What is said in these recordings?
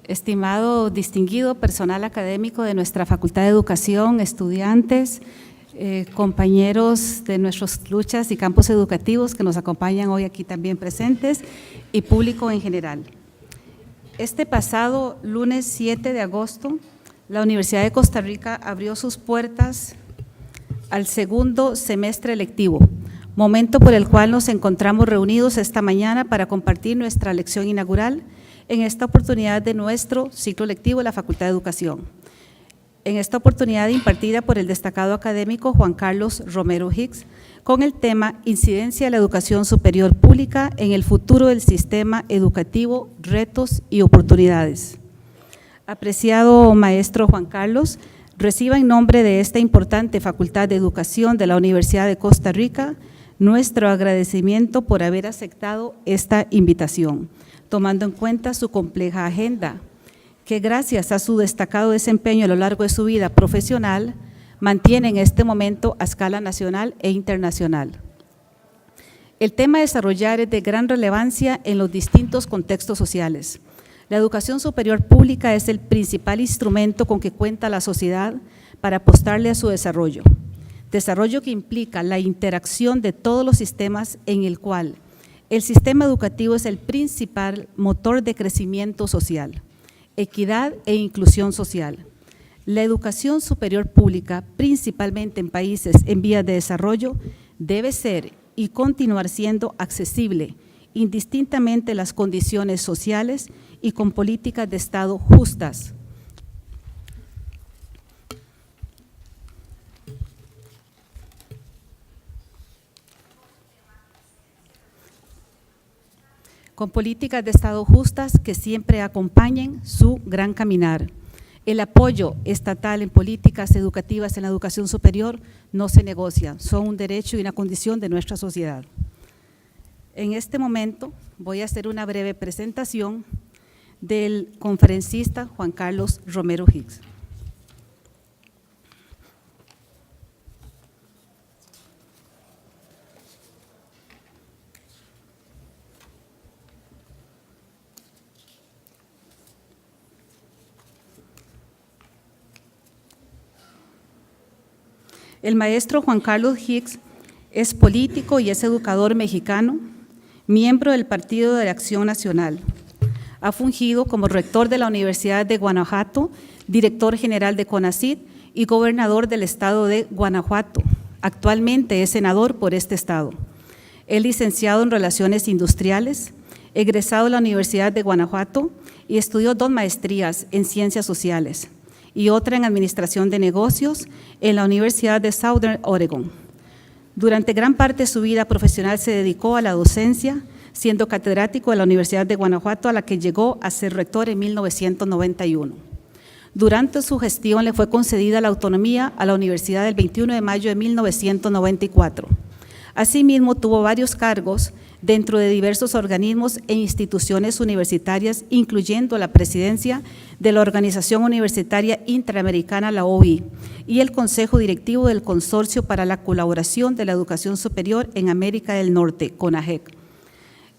Estimado distinguido personal académico de nuestra Facultad de Educación, estudiantes, compañeros de nuestras luchas y campos educativos que nos acompañan hoy aquí también presentes y público en general. Este pasado lunes 7 de agosto, la Universidad de Costa Rica abrió sus puertas al segundo semestre lectivo, momento por el cual nos encontramos reunidos esta mañana para compartir nuestra lección inaugural en esta oportunidad de nuestro ciclo lectivo de la Facultad de Educación. En esta oportunidad impartida por el destacado académico Juan Carlos Romero Hicks, con el tema Incidencia de la educación superior pública en el futuro del sistema educativo, retos y oportunidades. Apreciado maestro Juan Carlos, reciba en nombre de esta importante Facultad de Educación de la Universidad de Costa Rica nuestro agradecimiento por haber aceptado esta invitación, tomando en cuenta su compleja agenda, que gracias a su destacado desempeño a lo largo de su vida profesional, mantiene en este momento a escala nacional e internacional. El tema a desarrollar es de gran relevancia en los distintos contextos sociales. La educación superior pública es el principal instrumento con que cuenta la sociedad para apostarle a su desarrollo que implica la interacción de todos los sistemas en el cual el sistema educativo es el principal motor de crecimiento social, equidad e inclusión social. La educación superior pública, principalmente en países en vías de desarrollo, debe ser y continuar siendo accesible, indistintamente de las condiciones sociales y con políticas de Estado justas. Con políticas de Estado justas que siempre acompañen su gran caminar. El apoyo estatal en políticas educativas en la educación superior no se negocia, son un derecho y una condición de nuestra sociedad. En este momento voy a hacer una breve presentación del conferencista Juan Carlos Romero Hicks. El maestro Juan Carlos Hicks es político y es educador mexicano, miembro del Partido de Acción Nacional. Ha fungido como rector de la Universidad de Guanajuato, director general de CONACYT y gobernador del estado de Guanajuato. Actualmente es senador por este estado. Es licenciado en Relaciones Industriales, egresado de la Universidad de Guanajuato y estudió 2 maestrías en Ciencias Sociales y otra en Administración de Negocios en la Universidad de Southern Oregon. Durante gran parte de su vida profesional se dedicó a la docencia, siendo catedrático de la Universidad de Guanajuato, a la que llegó a ser rector en 1991. Durante su gestión le fue concedida la autonomía a la Universidad el 21 de mayo de 1994. Asimismo, tuvo varios cargos dentro de diversos organismos e instituciones universitarias, incluyendo la presidencia de la Organización Universitaria Interamericana, la OI, y el Consejo Directivo del Consorcio para la Colaboración de la Educación Superior en América del Norte, CONAGEC.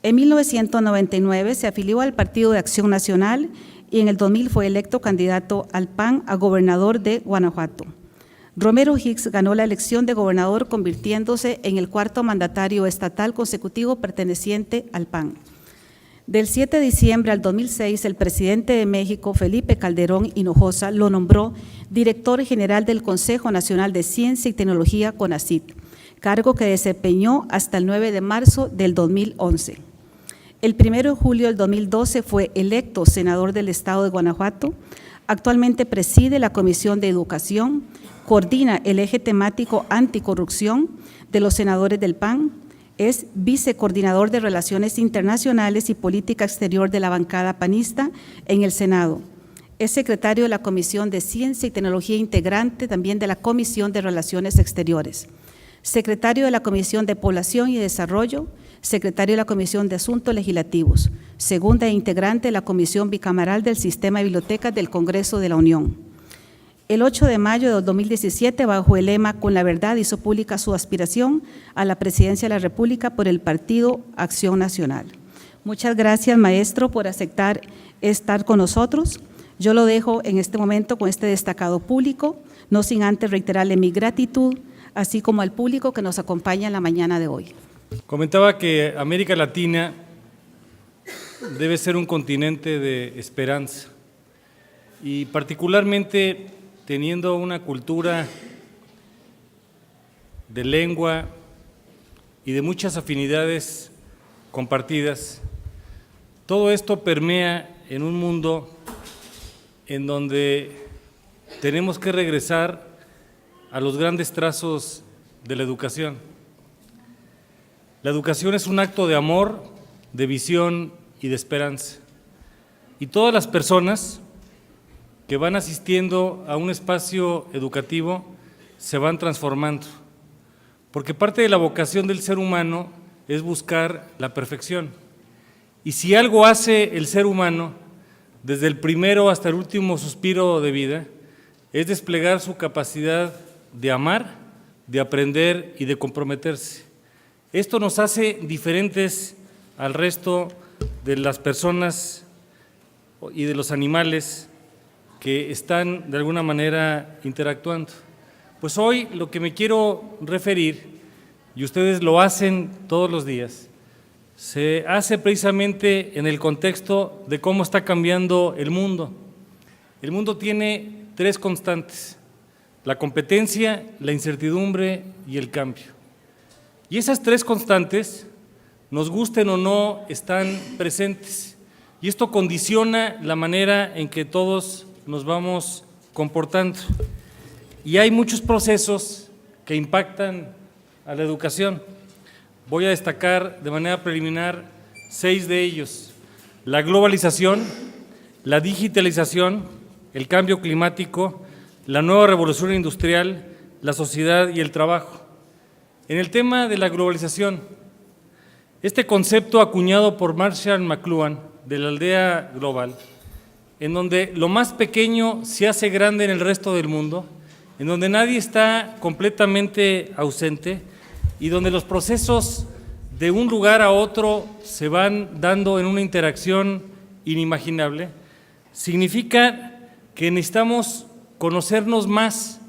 En 1999 se afilió al Partido de Acción Nacional y en el 2000 fue electo candidato al PAN a gobernador de Guanajuato. Romero Hicks ganó la elección de gobernador, convirtiéndose en el 4º mandatario estatal consecutivo perteneciente al PAN. Del 7 de diciembre al 2006, el presidente de México, Felipe Calderón Hinojosa, lo nombró director general del Consejo Nacional de Ciencia y Tecnología, CONACYT, cargo que desempeñó hasta el 9 de marzo del 2011. El 1 de julio del 2012 fue electo senador del estado de Guanajuato. Actualmente preside la Comisión de Educación, coordina el eje temático anticorrupción de los senadores del PAN, es vicecoordinador de Relaciones Internacionales y Política Exterior de la bancada panista en el Senado. Es secretario de la Comisión de Ciencia y Tecnología, integrante también de la Comisión de Relaciones Exteriores. Secretario de la Comisión de Población y Desarrollo, secretario de la Comisión de Asuntos Legislativos, segunda e integrante de la Comisión Bicameral del Sistema de Bibliotecas del Congreso de la Unión. El 8 de mayo de 2017, bajo el lema Con la verdad, hizo pública su aspiración a la presidencia de la República por el Partido Acción Nacional. Muchas gracias, maestro, por aceptar estar con nosotros. Yo lo dejo en este momento con este destacado público, no sin antes reiterarle mi gratitud, así como al público que nos acompaña en la mañana de hoy. Comentaba que América Latina debe ser un continente de esperanza y particularmente teniendo una cultura de lengua y de muchas afinidades compartidas, todo esto permea en un mundo en donde tenemos que regresar a los grandes trazos de la educación. La educación es un acto de amor, de visión y de esperanza. Y todas las personas que van asistiendo a un espacio educativo se van transformando, porque parte de la vocación del ser humano es buscar la perfección. Y si algo hace el ser humano, desde el primero hasta el último suspiro de vida, es desplegar su capacidad de amar, de aprender y de comprometerse. Esto nos hace diferentes al resto de las personas y de los animales que están de alguna manera interactuando. Pues hoy lo que me quiero referir, y ustedes lo hacen todos los días, se hace precisamente en el contexto de cómo está cambiando el mundo. El mundo tiene tres constantes: la competencia, la incertidumbre y el cambio. Y esas tres constantes, nos gusten o no, están presentes. Y esto condiciona la manera en que todos nos vamos comportando. Y hay muchos procesos que impactan a la educación. Voy a destacar de manera preliminar 6 de ellos: la globalización, la digitalización, el cambio climático, la nueva revolución industrial, la sociedad y el trabajo. En el tema de la globalización, este concepto acuñado por Marshall McLuhan de la aldea global, en donde lo más pequeño se hace grande en el resto del mundo, en donde nadie está completamente ausente y donde los procesos de un lugar a otro se van dando en una interacción inimaginable, significa que necesitamos conocernos más,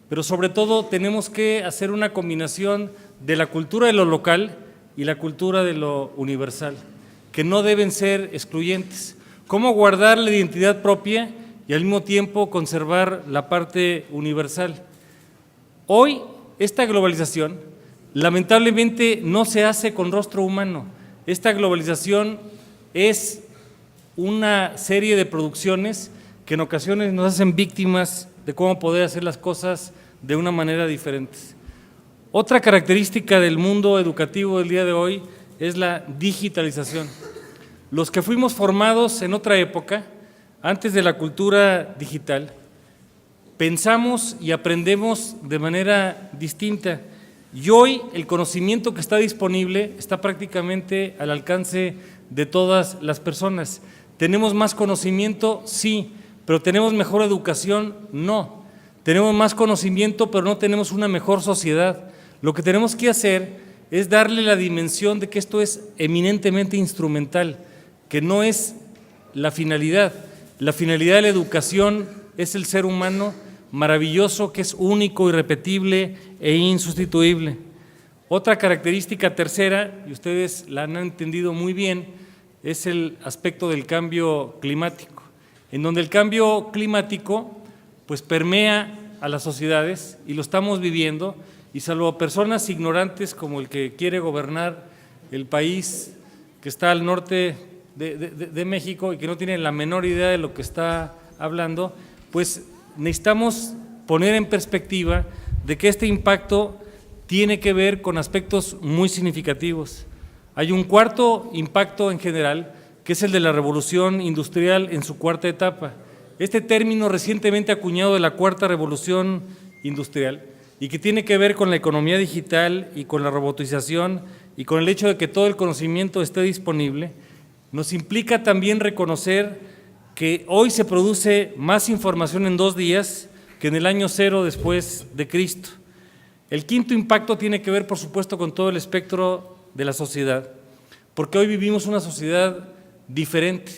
pero sobre todo tenemos que hacer una combinación de la cultura de lo local y la cultura de lo universal, que no deben ser excluyentes. ¿Cómo guardar la identidad propia y al mismo tiempo conservar la parte universal? Hoy, esta globalización lamentablemente no se hace con rostro humano. Esta globalización es una serie de producciones que en ocasiones nos hacen víctimas de cómo poder hacer las cosas de una manera diferente. Otra característica del mundo educativo del día de hoy es la digitalización. Los que fuimos formados en otra época, antes de la cultura digital, pensamos y aprendemos de manera distinta. Y hoy el conocimiento que está disponible está prácticamente al alcance de todas las personas. ¿Tenemos más conocimiento? Sí. ¿Pero tenemos mejor educación? No. Tenemos más conocimiento, pero no tenemos una mejor sociedad. Lo que tenemos que hacer es darle la dimensión de que esto es eminentemente instrumental, que no es la finalidad. La finalidad de la educación es el ser humano maravilloso, que es único, irrepetible e insustituible. Otra característica tercera, y ustedes la han entendido muy bien, es el aspecto del cambio climático, en donde el cambio climático pues permea a las sociedades y lo estamos viviendo, y salvo personas ignorantes como el que quiere gobernar el país que está al norte de México y que no tiene la menor idea de lo que está hablando, pues necesitamos poner en perspectiva de que este impacto tiene que ver con aspectos muy significativos. Hay un cuarto impacto en general, que es el de la revolución industrial en su cuarta etapa. Este término recientemente acuñado de la cuarta revolución industrial y que tiene que ver con la economía digital y con la robotización y con el hecho de que todo el conocimiento esté disponible, nos implica también reconocer que hoy se produce más información en 2 días que en el año 0 después de Cristo. El quinto impacto tiene que ver, por supuesto, con todo el espectro de la sociedad, porque hoy vivimos una sociedad diferente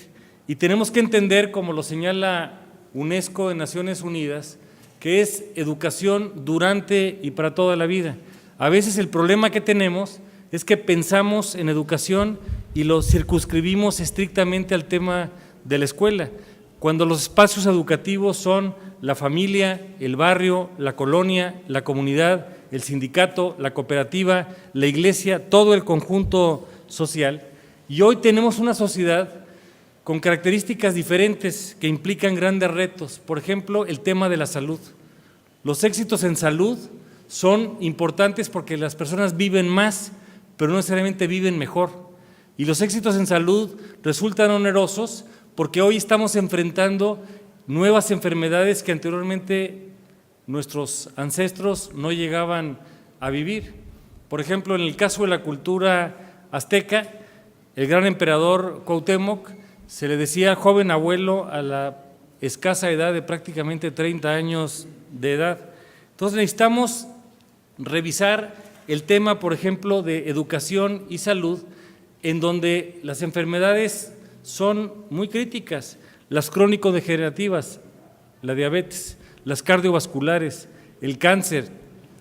y tenemos que entender, como lo señala UNESCO de Naciones Unidas, que es educación durante y para toda la vida. A veces el problema que tenemos es que pensamos en educación y lo circunscribimos estrictamente al tema de la escuela, cuando los espacios educativos son la familia, el barrio, la colonia, la comunidad, el sindicato, la cooperativa, la iglesia, todo el conjunto social. Y hoy tenemos una sociedad con características diferentes que implican grandes retos. Por ejemplo, el tema de la salud. Los éxitos en salud son importantes porque las personas viven más, pero no necesariamente viven mejor. Y los éxitos en salud resultan onerosos porque hoy estamos enfrentando nuevas enfermedades que anteriormente nuestros ancestros no llegaban a vivir. Por ejemplo, en el caso de la cultura azteca, el gran emperador Cuauhtémoc se le decía joven abuelo a la escasa edad de prácticamente 30 años de edad. Entonces necesitamos revisar el tema, por ejemplo, de educación y salud, en donde las enfermedades son muy críticas, las crónico-degenerativas, la diabetes, las cardiovasculares, el cáncer,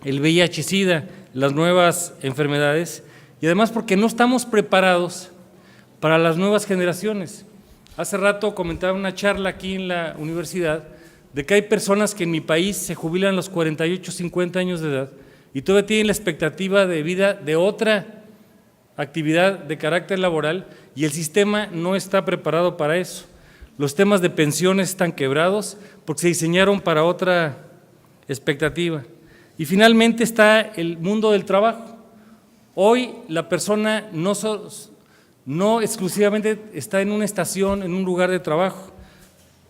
el VIH-Sida, las nuevas enfermedades, y además porque no estamos preparados para las nuevas generaciones. Hace rato comentaba una charla aquí en la universidad de que hay personas que en mi país se jubilan a los 48, 50 años de edad y todavía tienen la expectativa de vida de otra actividad de carácter laboral y el sistema no está preparado para eso. Los temas de pensiones están quebrados porque se diseñaron para otra expectativa. Y finalmente está el mundo del trabajo. Hoy la persona no exclusivamente está en una estación, en un lugar de trabajo.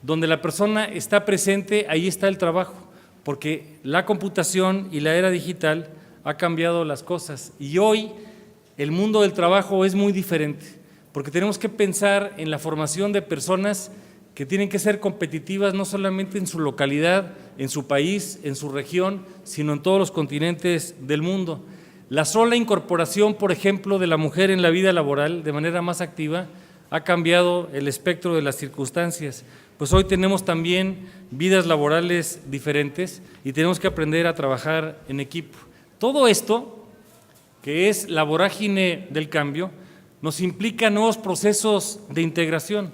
Donde la persona está presente, ahí está el trabajo, porque la computación y la era digital ha cambiado las cosas. Y hoy el mundo del trabajo es muy diferente, porque tenemos que pensar en la formación de personas que tienen que ser competitivas no solamente en su localidad, en su país, en su región, sino en todos los continentes del mundo. La sola incorporación, por ejemplo, de la mujer en la vida laboral de manera más activa ha cambiado el espectro de las circunstancias. Pues hoy tenemos también vidas laborales diferentes y tenemos que aprender a trabajar en equipo. Todo esto, que es la vorágine del cambio, nos implica nuevos procesos de integración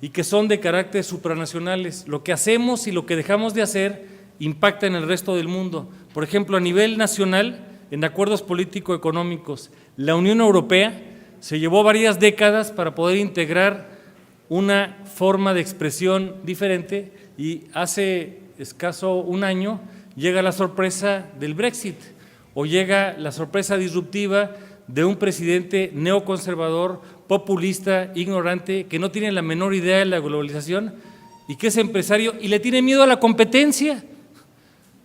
y que son de carácter supranacionales. Lo que hacemos y lo que dejamos de hacer impacta en el resto del mundo. Por ejemplo, a nivel nacional, en acuerdos político-económicos, la Unión Europea se llevó varias décadas para poder integrar una forma de expresión diferente y hace escaso un año llega la sorpresa del Brexit o llega la sorpresa disruptiva de un presidente neoconservador, populista, ignorante, que no tiene la menor idea de la globalización y que es empresario y le tiene miedo a la competencia.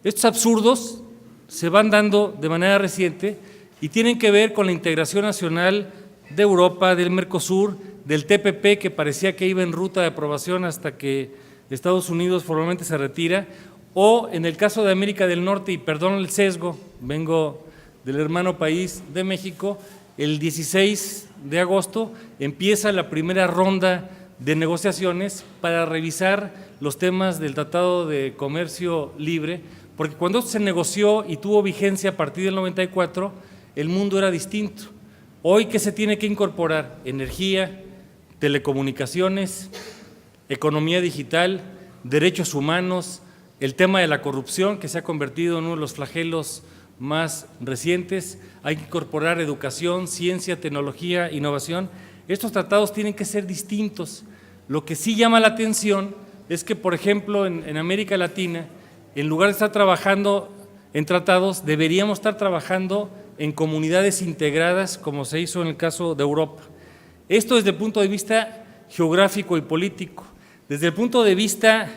Estos absurdos se van dando de manera reciente y tienen que ver con la integración nacional de Europa, del Mercosur, del TPP, que parecía que iba en ruta de aprobación hasta que Estados Unidos formalmente se retira, o en el caso de América del Norte, y perdón el sesgo, vengo del hermano país de México, el 16 de agosto empieza la primera ronda de negociaciones para revisar los temas del Tratado de Comercio Libre, porque cuando se negoció y tuvo vigencia a partir del 94, el mundo era distinto. Hoy, ¿qué se tiene que incorporar? Energía, telecomunicaciones, economía digital, derechos humanos, el tema de la corrupción, que se ha convertido en uno de los flagelos más recientes. Hay que incorporar educación, ciencia, tecnología, innovación. Estos tratados tienen que ser distintos. Lo que sí llama la atención es que, por ejemplo, en América Latina, en lugar de estar trabajando en tratados, deberíamos estar trabajando en comunidades integradas, como se hizo en el caso de Europa. Esto desde el punto de vista geográfico y político. Desde el punto de vista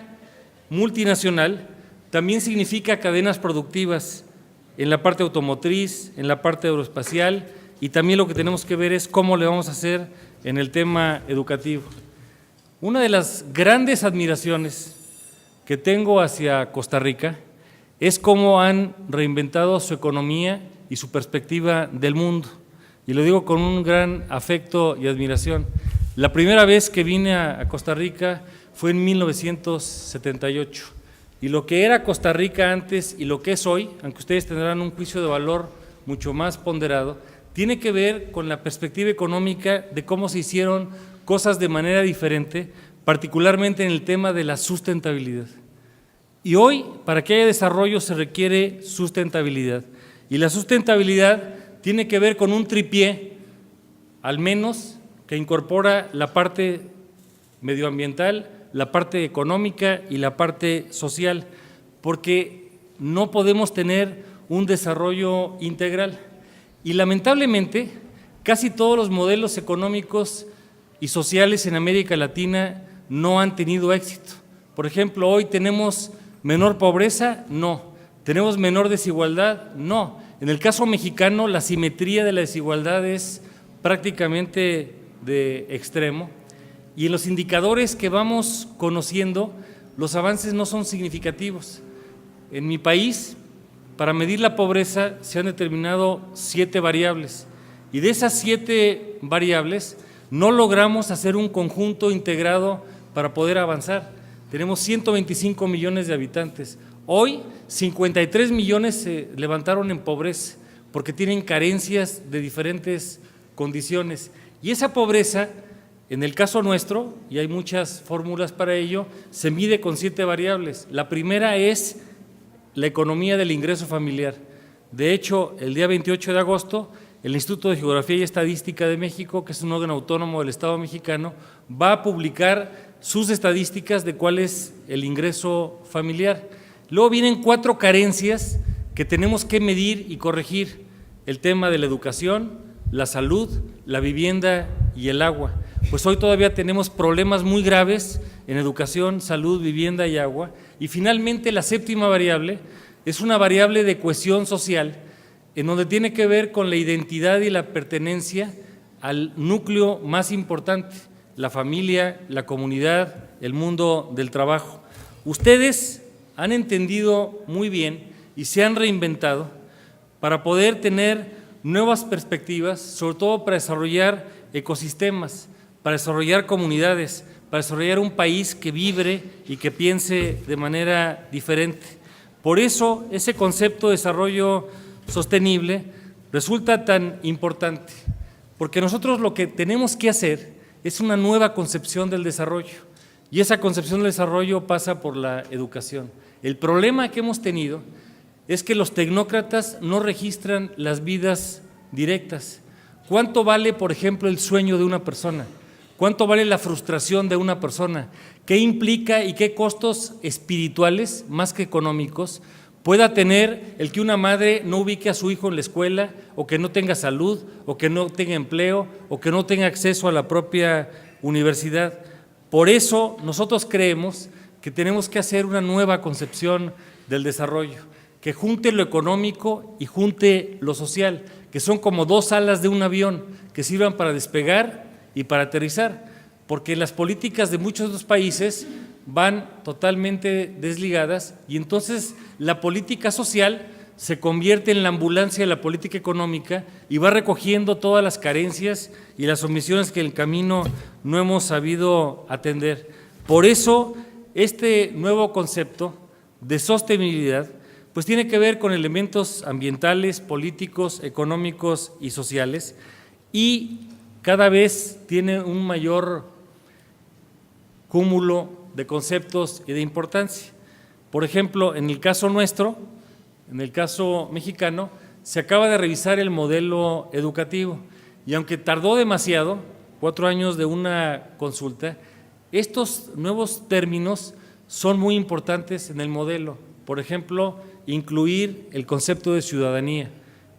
multinacional, también significa cadenas productivas en la parte automotriz, en la parte aeroespacial, y también lo que tenemos que ver es cómo le vamos a hacer en el tema educativo. Una de las grandes admiraciones que tengo hacia Costa Rica es cómo han reinventado su economía y su perspectiva del mundo. y lo digo con un gran afecto y admiración. La primera vez que vine a Costa Rica fue en 1978, y lo que era Costa Rica antes y lo que es hoy, aunque ustedes tendrán un juicio de valor mucho más ponderado, tiene que ver con la perspectiva económica de cómo se hicieron cosas de manera diferente, particularmente en el tema de la sustentabilidad. Y hoy, para que haya desarrollo, se requiere sustentabilidad. Y la sustentabilidad tiene que ver con un tripié, al menos, que incorpora la parte medioambiental, la parte económica y la parte social, porque no podemos tener un desarrollo integral. Y lamentablemente, casi todos los modelos económicos y sociales en América Latina no han tenido éxito. Por ejemplo, hoy tenemos menor pobreza, no. ¿Tenemos menor desigualdad? No. En el caso mexicano, la simetría de la desigualdad es prácticamente de extremo, y en los indicadores que vamos conociendo, los avances no son significativos. En mi país, para medir la pobreza, se han determinado 7 variables, y de esas 7 variables no logramos hacer un conjunto integrado para poder avanzar. Tenemos 125 millones de habitantes. Hoy, 53 millones se levantaron en pobreza porque tienen carencias de diferentes condiciones. Y esa pobreza, en el caso nuestro, y hay muchas fórmulas para ello, se mide con 7 variables. La primera es la economía del ingreso familiar. De hecho, el día 28 de agosto, el Instituto de Geografía y Estadística de México, que es un órgano autónomo del Estado mexicano, va a publicar sus estadísticas de cuál es el ingreso familiar. Luego vienen 4 carencias que tenemos que medir y corregir: el tema de la educación, la salud, la vivienda y el agua. Pues hoy todavía tenemos problemas muy graves en educación, salud, vivienda y agua. Y finalmente la 7ª variable es una variable de cohesión social, en donde tiene que ver con la identidad y la pertenencia al núcleo más importante: la familia, la comunidad, el mundo del trabajo. Ustedes han entendido muy bien y se han reinventado para poder tener nuevas perspectivas, sobre todo para desarrollar ecosistemas, para desarrollar comunidades, para desarrollar un país que vibre y que piense de manera diferente. Por eso ese concepto de desarrollo sostenible resulta tan importante, porque nosotros lo que tenemos que hacer es una nueva concepción del desarrollo, y esa concepción del desarrollo pasa por la educación. El problema que hemos tenido es que los tecnócratas no registran las vidas directas. ¿Cuánto vale, por ejemplo, el sueño de una persona? ¿Cuánto vale la frustración de una persona? ¿Qué implica y qué costos espirituales, más que económicos, pueda tener el que una madre no ubique a su hijo en la escuela, o que no tenga salud, o que no tenga empleo, o que no tenga acceso a la propia universidad? Por eso nosotros creemos que tenemos que hacer una nueva concepción del desarrollo, que junte lo económico y junte lo social, que son como 2 alas de un avión, que sirvan para despegar y para aterrizar, porque las políticas de muchos de los países van totalmente desligadas, y entonces la política social se convierte en la ambulancia de la política económica y va recogiendo todas las carencias y las omisiones que en el camino no hemos sabido atender. Por eso este nuevo concepto de sostenibilidad pues tiene que ver con elementos ambientales, políticos, económicos y sociales, y cada vez tiene un mayor cúmulo de conceptos y de importancia. Por ejemplo, en el caso nuestro, en el caso mexicano, se acaba de revisar el modelo educativo, y aunque tardó demasiado, 4 años de una consulta, estos nuevos términos son muy importantes en el modelo. Por ejemplo, incluir el concepto de ciudadanía,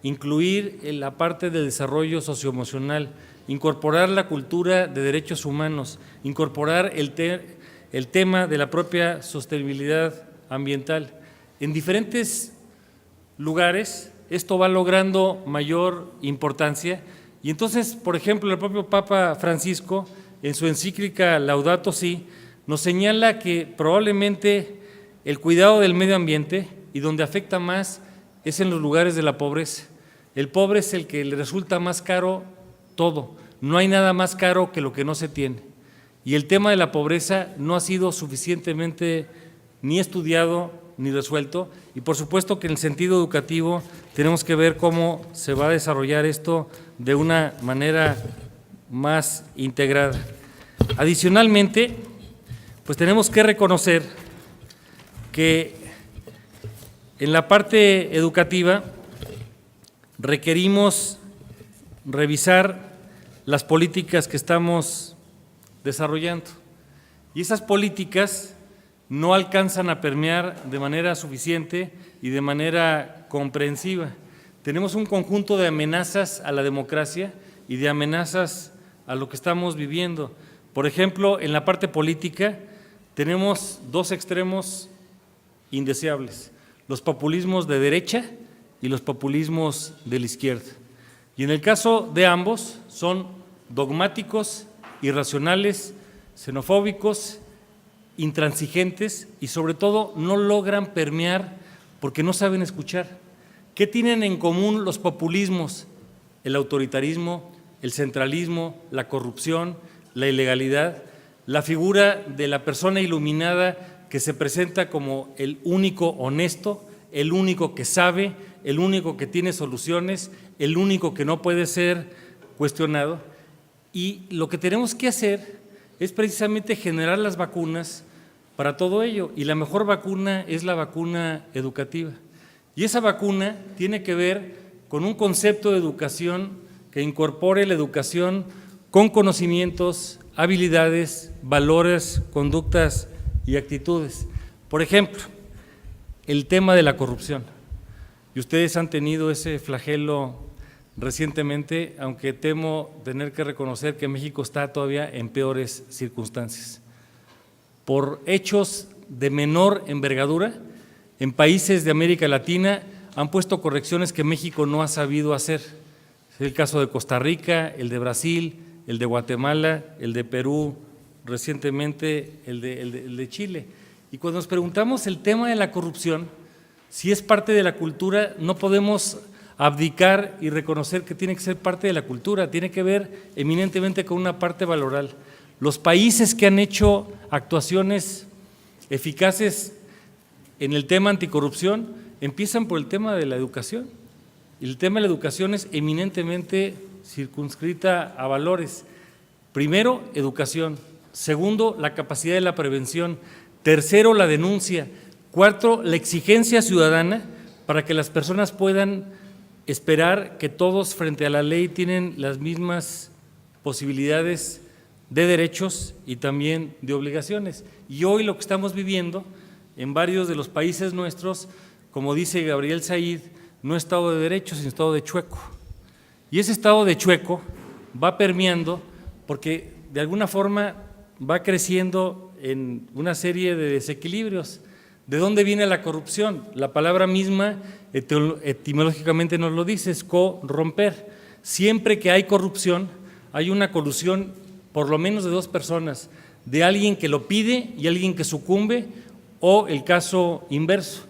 incluir la parte del desarrollo socioemocional, incorporar la cultura de derechos humanos, incorporar el tema de la propia sostenibilidad ambiental. En diferentes lugares esto va logrando mayor importancia, y entonces, por ejemplo, el propio Papa Francisco, en su encíclica Laudato Si, nos señala que probablemente el cuidado del medio ambiente, y donde afecta más, es en los lugares de la pobreza. el pobre es el que le resulta más caro todo. No hay nada más caro que lo que no se tiene. Y el tema de la pobreza no ha sido suficientemente ni estudiado ni resuelto, y por supuesto que en el sentido educativo tenemos que ver cómo se va a desarrollar esto de una manera más integrada. Adicionalmente, pues tenemos que reconocer que en la parte educativa requerimos revisar las políticas que estamos desarrollando, y esas políticas no alcanzan a permear de manera suficiente y de manera comprensiva. Tenemos un conjunto de amenazas a la democracia y de amenazas a lo que estamos viviendo. Por ejemplo, en la parte política tenemos dos extremos indeseables: los populismos de derecha y los populismos de la izquierda. Y en el caso de ambos son dogmáticos, irracionales, xenofóbicos, intransigentes y sobre todo no logran permear porque no saben escuchar. ¿Qué tienen en común los populismos? El autoritarismo, el centralismo, la corrupción, la ilegalidad, la figura de la persona iluminada que se presenta como el único honesto, el único que sabe, el único que tiene soluciones, el único que no puede ser cuestionado. Y lo que tenemos que hacer es precisamente generar las vacunas para todo ello, y la mejor vacuna es la vacuna educativa. Y esa vacuna tiene que ver con un concepto de educación que incorpore la educación con conocimientos, habilidades, valores, conductas y actitudes. Por ejemplo, el tema de la corrupción. Y ustedes han tenido ese flagelo recientemente, aunque temo tener que reconocer que México está todavía en peores circunstancias. Por hechos de menor envergadura, en países de América Latina han puesto correcciones que México no ha sabido hacer. Es el caso de Costa Rica, el de Brasil, el de Guatemala, el de Perú, recientemente el de Chile. Y cuando nos preguntamos el tema de la corrupción, si es parte de la cultura, no podemos abdicar y reconocer que tiene que ser parte de la cultura, tiene que ver eminentemente con una parte valoral. Los países que han hecho actuaciones eficaces en el tema anticorrupción empiezan por el tema de la educación. El tema de la educación es eminentemente circunscrita a valores. Primero, educación. Segundo, la capacidad de la prevención. Tercero, la denuncia. Cuarto, la exigencia ciudadana para que las personas puedan esperar que todos frente a la ley tienen las mismas posibilidades de derechos y también de obligaciones. Y hoy lo que estamos viviendo en varios de los países nuestros, como dice Gabriel Said, no es Estado de Derecho, sino Estado de chueco. Y ese Estado de chueco va permeando porque de alguna forma va creciendo en una serie de desequilibrios. ¿De dónde viene la corrupción? La palabra misma etimológicamente nos lo dice, es corromper. Siempre que hay corrupción, hay una colusión por lo menos de dos personas, de alguien que lo pide y alguien que sucumbe, o el caso inverso.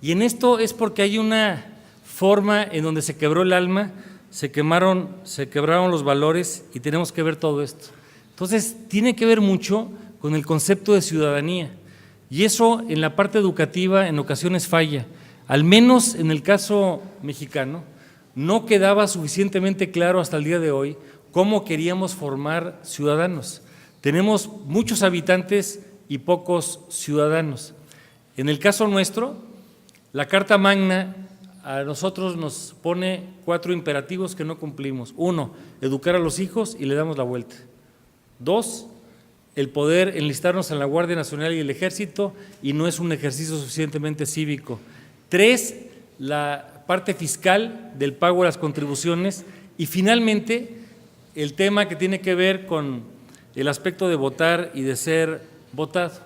Y en esto es porque hay una forma en donde se quebró el alma, se quebraron los valores, y tenemos que ver todo esto. Entonces, tiene que ver mucho con el concepto de ciudadanía, y eso en la parte educativa en ocasiones falla. Al menos en el caso mexicano, no quedaba suficientemente claro hasta el día de hoy cómo queríamos formar ciudadanos. Tenemos muchos habitantes y pocos ciudadanos. En el caso nuestro, la Carta Magna a nosotros nos pone 4 imperativos que no cumplimos. 1, educar a los hijos, y le damos la vuelta. 2, el poder enlistarnos en la Guardia Nacional y el Ejército, y no es un ejercicio suficientemente cívico. 3, la parte fiscal del pago de las contribuciones, y finalmente el tema que tiene que ver con el aspecto de votar y de ser votado.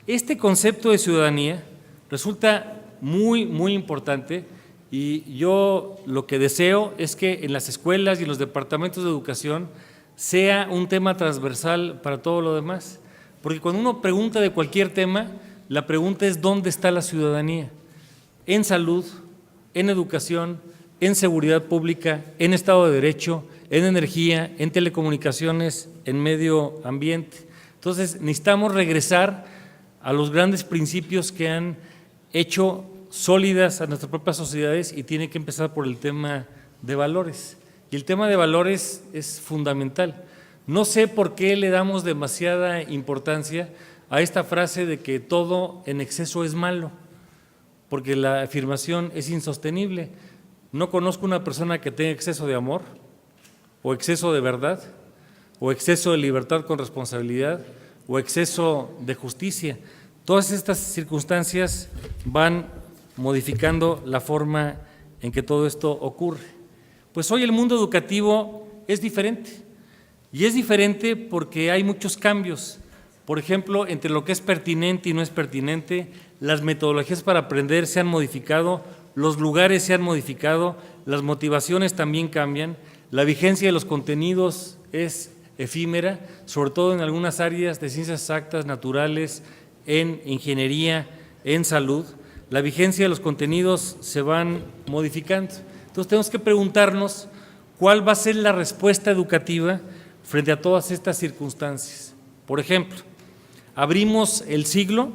Este concepto de ciudadanía resulta muy, muy importante, y yo lo que deseo es que en las escuelas y en los departamentos de educación sea un tema transversal para todo lo demás, porque cuando uno pregunta de cualquier tema, la pregunta es ¿dónde está la ciudadanía? En salud, en educación, en seguridad pública, en Estado de Derecho, en energía, en telecomunicaciones, en medio ambiente. Entonces, necesitamos regresar a los grandes principios que han hecho sólidas a nuestras propias sociedades y tiene que empezar por el tema de valores. Y el tema de valores es fundamental. No sé por qué le damos demasiada importancia a esta frase de que todo en exceso es malo, porque la afirmación es insostenible. No conozco una persona que tenga exceso de amor, o exceso de verdad, o exceso de libertad con responsabilidad, o exceso de justicia. Todas estas circunstancias van modificando la forma en que todo esto ocurre. Pues hoy el mundo educativo es diferente, y es diferente porque hay muchos cambios. Por ejemplo, entre lo que es pertinente y no es pertinente, las metodologías para aprender se han modificado, los lugares se han modificado, las motivaciones también cambian, la vigencia de los contenidos es efímera, sobre todo en algunas áreas de ciencias exactas, naturales, en ingeniería, en salud. La vigencia de los contenidos se van modificando. Entonces tenemos que preguntarnos cuál va a ser la respuesta educativa frente a todas estas circunstancias. Por ejemplo, abrimos el siglo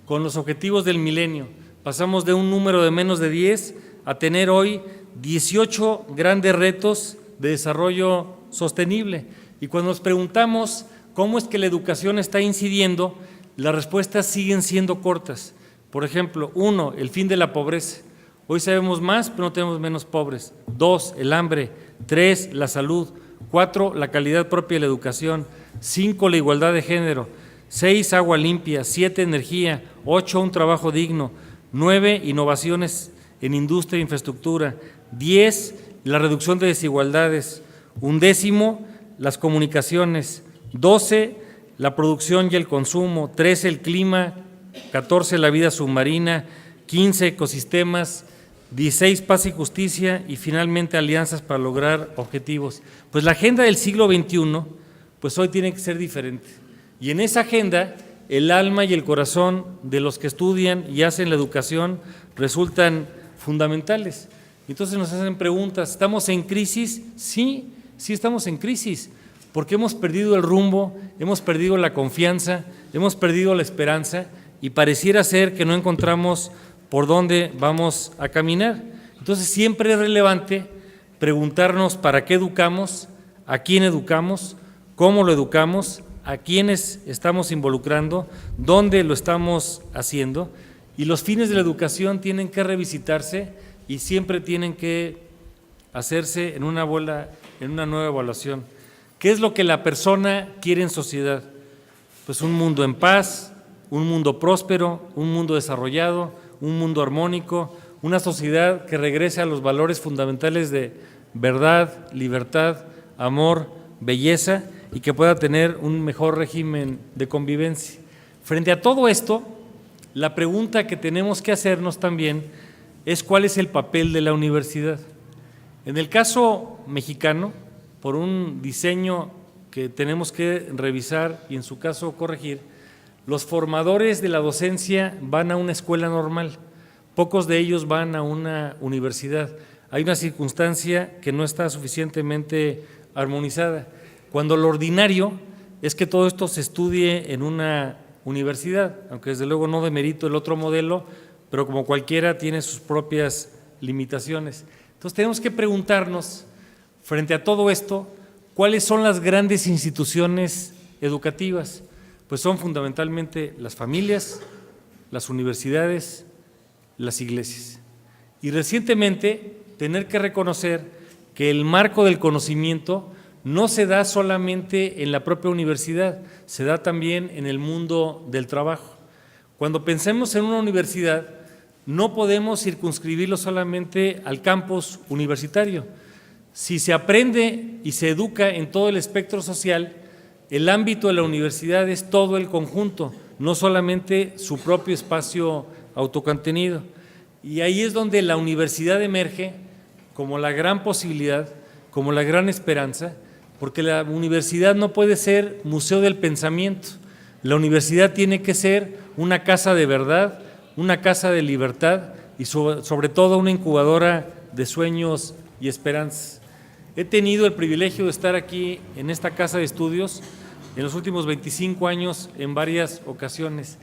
con los objetivos del milenio. Pasamos de un número de menos de 10 a tener hoy 18 grandes retos de desarrollo sostenible. Y cuando nos preguntamos cómo es que la educación está incidiendo, las respuestas siguen siendo cortas. Por ejemplo, 1, el fin de la pobreza. Hoy sabemos más, pero no tenemos menos pobres. 2, el hambre. 3, la salud. 4, la calidad propia de la educación. 5, la igualdad de género. 6, agua limpia. 7, energía. 8, un trabajo digno. 9, innovaciones en industria e infraestructura. 10, la reducción de desigualdades. 11, las comunicaciones. 12, la producción y el consumo. 13, el clima. 14, la vida submarina. 15, ecosistemas. 16, paz y justicia, y finalmente alianzas para lograr objetivos. Pues la agenda del siglo XXI, pues hoy tiene que ser diferente. Y en esa agenda, el alma y el corazón de los que estudian y hacen la educación resultan fundamentales. Entonces nos hacen preguntas, ¿estamos en crisis? Sí, sí estamos en crisis, porque hemos perdido el rumbo, hemos perdido la confianza, hemos perdido la esperanza y pareciera ser que no encontramos por dónde vamos a caminar. Entonces siempre es relevante preguntarnos para qué educamos, a quién educamos, cómo lo educamos, a quiénes estamos involucrando, dónde lo estamos haciendo, y los fines de la educación tienen que revisitarse y siempre tienen que hacerse en una nueva evaluación. ¿Qué es lo que la persona quiere en sociedad? Pues un mundo en paz, un mundo próspero, un mundo desarrollado, un mundo armónico, una sociedad que regrese a los valores fundamentales de verdad, libertad, amor, belleza y que pueda tener un mejor régimen de convivencia. Frente a todo esto, la pregunta que tenemos que hacernos también es cuál es el papel de la universidad. En el caso mexicano, por un diseño que tenemos que revisar y en su caso corregir, los formadores de la docencia van a una escuela normal, pocos de ellos van a una universidad. Hay una circunstancia que no está suficientemente armonizada, cuando lo ordinario es que todo esto se estudie en una universidad, aunque desde luego no demerito el otro modelo, pero como cualquiera tiene sus propias limitaciones. Entonces tenemos que preguntarnos, frente a todo esto, ¿cuáles son las grandes instituciones educativas? Pues son fundamentalmente las familias, las universidades, las iglesias. Y recientemente tener que reconocer que el marco del conocimiento no se da solamente en la propia universidad, se da también en el mundo del trabajo. Cuando pensemos en una universidad, no podemos circunscribirlo solamente al campus universitario. Si se aprende y se educa en todo el espectro social, el ámbito de la universidad es todo el conjunto, no solamente su propio espacio autocontenido. Y ahí es donde la universidad emerge como la gran posibilidad, como la gran esperanza, porque la universidad no puede ser museo del pensamiento. La universidad tiene que ser una casa de verdad, una casa de libertad y sobre todo una incubadora de sueños y esperanzas. He tenido el privilegio de estar aquí en esta casa de estudios en los últimos 25 años en varias ocasiones,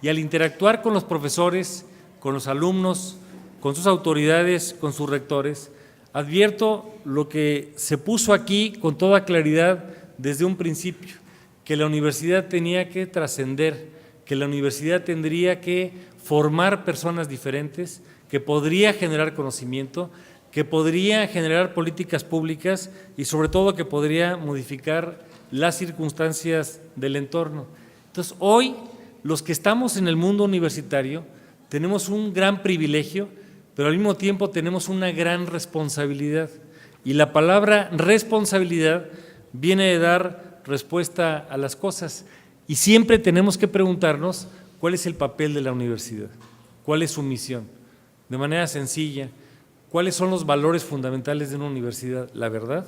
y al interactuar con los profesores, con los alumnos, con sus autoridades, con sus rectores, advierto lo que se puso aquí con toda claridad desde un principio, que la universidad tenía que trascender, que la universidad tendría que formar personas diferentes, que podría generar conocimiento, que podría generar políticas públicas y sobre todo que podría modificar las circunstancias del entorno. Entonces, hoy, los que estamos en el mundo universitario tenemos un gran privilegio, pero al mismo tiempo tenemos una gran responsabilidad. Y la palabra responsabilidad viene de dar respuesta a las cosas. Y siempre tenemos que preguntarnos cuál es el papel de la universidad, cuál es su misión. De manera sencilla, ¿cuáles son los valores fundamentales de una universidad? La verdad,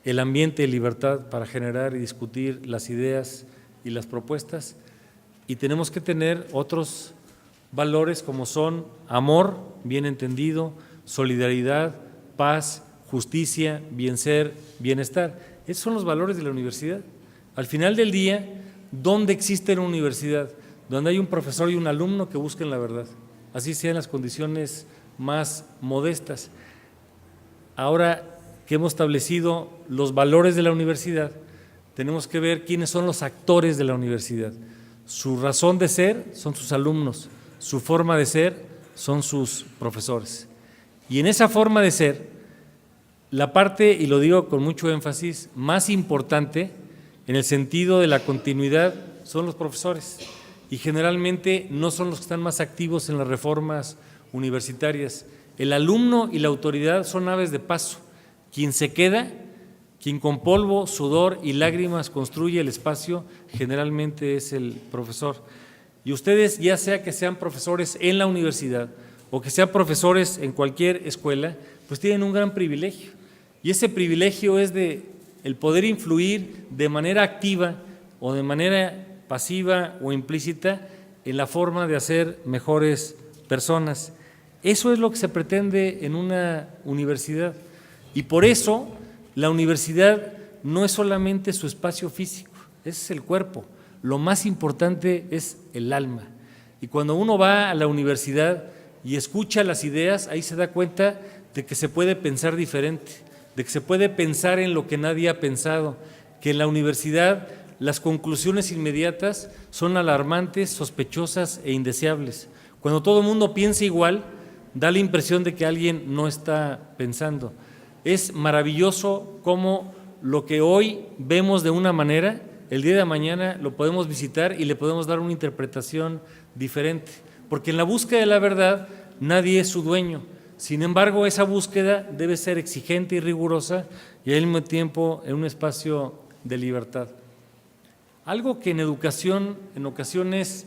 el ambiente de libertad para generar y discutir las ideas y las propuestas, y tenemos que tener otros valores como son amor, bien entendido, solidaridad, paz, justicia, bien ser, bienestar. Esos son los valores de la universidad. Al final del día, ¿dónde existe una universidad? Donde hay un profesor y un alumno que busquen la verdad, así sean las condiciones más modestas. Ahora que hemos establecido los valores de la universidad, tenemos que ver quiénes son los actores de la universidad. Su razón de ser son sus alumnos, su forma de ser son sus profesores. Y en esa forma de ser, la parte, y lo digo con mucho énfasis, más importante en el sentido de la continuidad son los profesores, y generalmente no son los que están más activos en las reformas universitarias. El alumno y la autoridad son aves de paso. Quien se queda, quien con polvo, sudor y lágrimas construye el espacio, generalmente es el profesor. Y ustedes, ya sea que sean profesores en la universidad o que sean profesores en cualquier escuela, pues tienen un gran privilegio. Y ese privilegio es de el poder influir de manera activa o de manera pasiva o implícita en la forma de hacer mejores personas. Eso es lo que se pretende en una universidad. Y por eso la universidad no es solamente su espacio físico, ese es el cuerpo. Lo más importante es el alma. Y cuando uno va a la universidad y escucha las ideas, ahí se da cuenta de que se puede pensar diferente, de que se puede pensar en lo que nadie ha pensado, que en la universidad las conclusiones inmediatas son alarmantes, sospechosas e indeseables. Cuando todo el mundo piensa igual, da la impresión de que alguien no está pensando. Es maravilloso cómo lo que hoy vemos de una manera, el día de mañana lo podemos visitar y le podemos dar una interpretación diferente, porque en la búsqueda de la verdad nadie es su dueño. Sin embargo, esa búsqueda debe ser exigente y rigurosa y al mismo tiempo en un espacio de libertad. Algo que en educación en ocasiones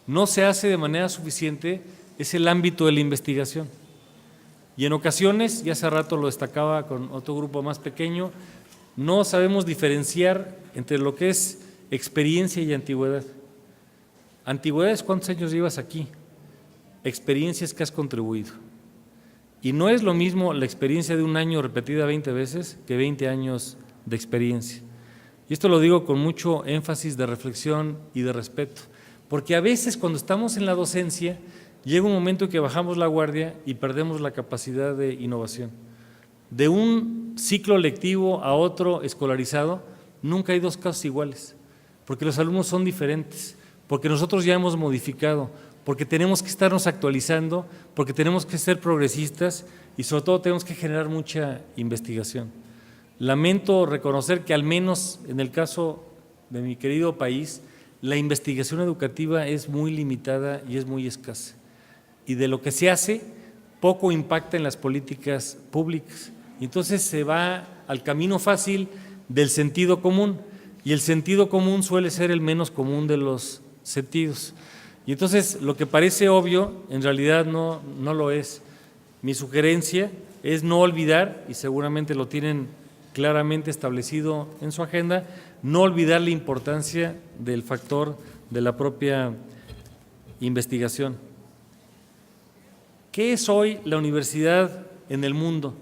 no se hace de manera suficiente es el ámbito de la investigación. Y en ocasiones, ya hace rato lo destacaba con otro grupo más pequeño, no sabemos diferenciar entre lo que es experiencia y antigüedad. Antigüedad es cuántos años llevas aquí, experiencia es que has contribuido. Y no es lo mismo la experiencia de un año repetida 20 veces que 20 años de experiencia. Y esto lo digo con mucho énfasis de reflexión y de respeto, porque a veces cuando estamos en la docencia llega un momento en que bajamos la guardia y perdemos la capacidad de innovación. De un ciclo lectivo a otro escolarizado, nunca hay dos casos iguales, porque los alumnos son diferentes, porque nosotros ya hemos modificado, porque tenemos que estarnos actualizando, porque tenemos que ser progresistas y sobre todo tenemos que generar mucha investigación. Lamento reconocer que al menos en el caso de mi querido país, la investigación educativa es muy limitada y es muy escasa. Y de lo que se hace, poco impacta en las políticas públicas. Entonces se va al camino fácil del sentido común, y el sentido común suele ser el menos común de los sentidos. Y entonces lo que parece obvio, en realidad no lo es. Mi sugerencia es no olvidar, y seguramente lo tienen claramente establecido en su agenda, no olvidar la importancia del factor de la propia investigación. ¿Qué es hoy la universidad en el mundo?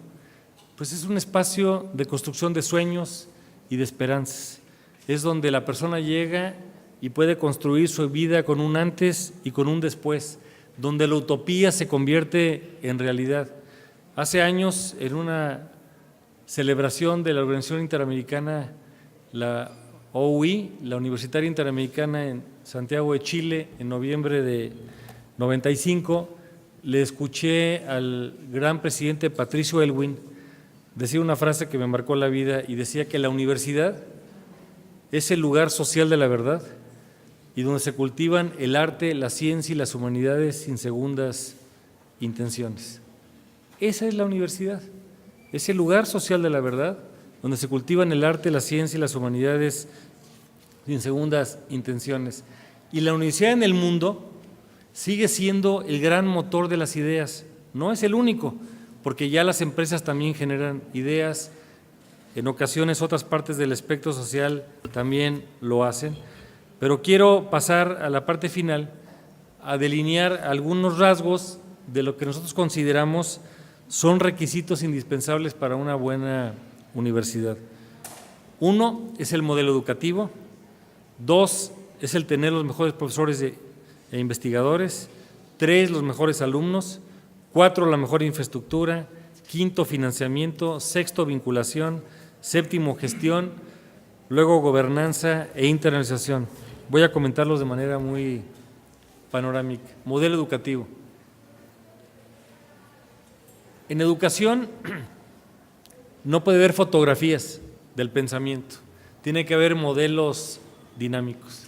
Pues es un espacio de construcción de sueños y de esperanzas. Es donde la persona llega y puede construir su vida con un antes y con un después, donde la utopía se convierte en realidad. Hace años, en una celebración de la Organización Interamericana, la OUI, la Universitaria Interamericana en Santiago de Chile, en noviembre de 95, le escuché al gran presidente Patricio Aylwin decía una frase que me marcó la vida y decía que la universidad es el lugar social de la verdad y donde se cultivan el arte, la ciencia y las humanidades sin segundas intenciones. Esa es la universidad, es el lugar social de la verdad donde se cultivan el arte, la ciencia y las humanidades sin segundas intenciones. Y la universidad en el mundo sigue siendo el gran motor de las ideas, no es el único, porque ya las empresas también generan ideas, en ocasiones otras partes del espectro social también lo hacen, pero quiero pasar a la parte final a delinear algunos rasgos de lo que nosotros consideramos son requisitos indispensables para una buena universidad. Uno es el modelo educativo, dos es el tener los mejores profesores e investigadores, tres los mejores alumnos, cuatro la mejor infraestructura, quinto financiamiento, sexto vinculación, séptimo gestión, luego gobernanza e internalización. Voy a comentarlos de manera muy panorámica. Modelo educativo. En educación no puede haber fotografías del pensamiento, tiene que haber modelos dinámicos.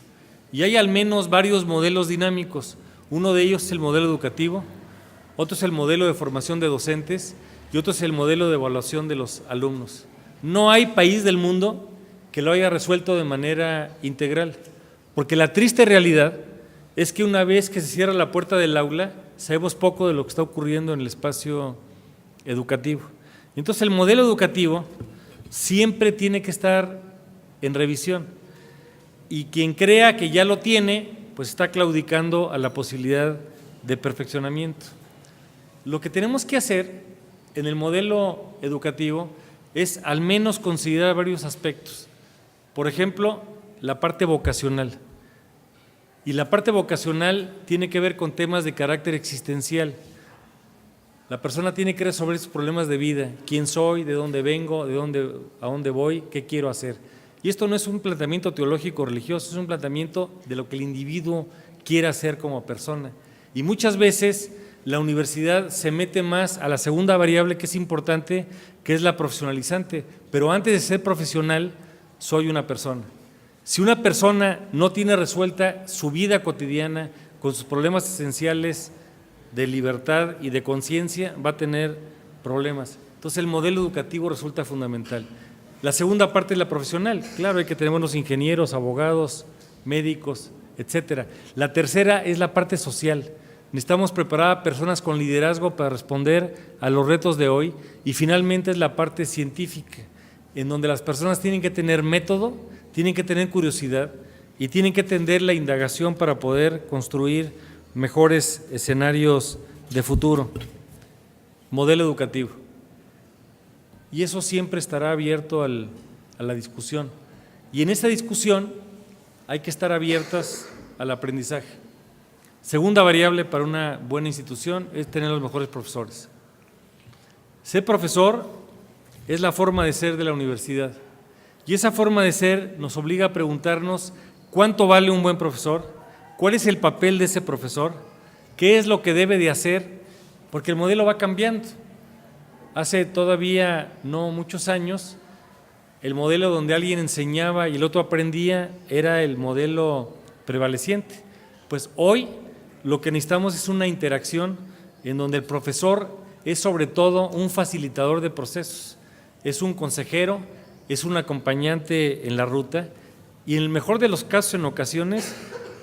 Y hay al menos varios modelos dinámicos. Uno de ellos es el modelo educativo, otro es el modelo de formación de docentes y otro es el modelo de evaluación de los alumnos. No hay país del mundo que lo haya resuelto de manera integral, porque la triste realidad es que una vez que se cierra la puerta del aula, sabemos poco de lo que está ocurriendo en el espacio educativo. Entonces el modelo educativo siempre tiene que estar en revisión y quien crea que ya lo tiene, pues está claudicando a la posibilidad de perfeccionamiento. Lo que tenemos que hacer en el modelo educativo es al menos considerar varios aspectos. Por ejemplo, la parte vocacional. Y la parte vocacional tiene que ver con temas de carácter existencial. La persona tiene que resolver sus problemas de vida, quién soy, de dónde vengo, a dónde voy, qué quiero hacer. Y esto no es un planteamiento teológico religioso, es un planteamiento de lo que el individuo quiere hacer como persona. Y muchas veces la universidad se mete más a la segunda variable que es importante, que es la profesionalizante, pero antes de ser profesional, soy una persona. Si una persona no tiene resuelta su vida cotidiana con sus problemas esenciales de libertad y de conciencia, va a tener problemas. Entonces el modelo educativo resulta fundamental. La segunda parte es la profesional. Claro, hay que tener buenos ingenieros, abogados, médicos, etcétera. La tercera es la parte social. Necesitamos preparar a personas con liderazgo para responder a los retos de hoy. Y finalmente es la parte científica, en donde las personas tienen que tener método, tienen que tener curiosidad y tienen que entender la indagación para poder construir mejores escenarios de futuro. Modelo educativo. Y eso siempre estará abierto a la discusión. Y en esa discusión hay que estar abiertas al aprendizaje. Segunda variable para una buena institución es tener los mejores profesores. Ser profesor es la forma de ser de la universidad. Y esa forma de ser nos obliga a preguntarnos cuánto vale un buen profesor, cuál es el papel de ese profesor, qué es lo que debe de hacer, porque el modelo va cambiando. Hace todavía no muchos años, el modelo donde alguien enseñaba y el otro aprendía era el modelo prevaleciente. Pues hoy lo que necesitamos es una interacción en donde el profesor es sobre todo un facilitador de procesos, es un consejero, es un acompañante en la ruta y en el mejor de los casos, en ocasiones,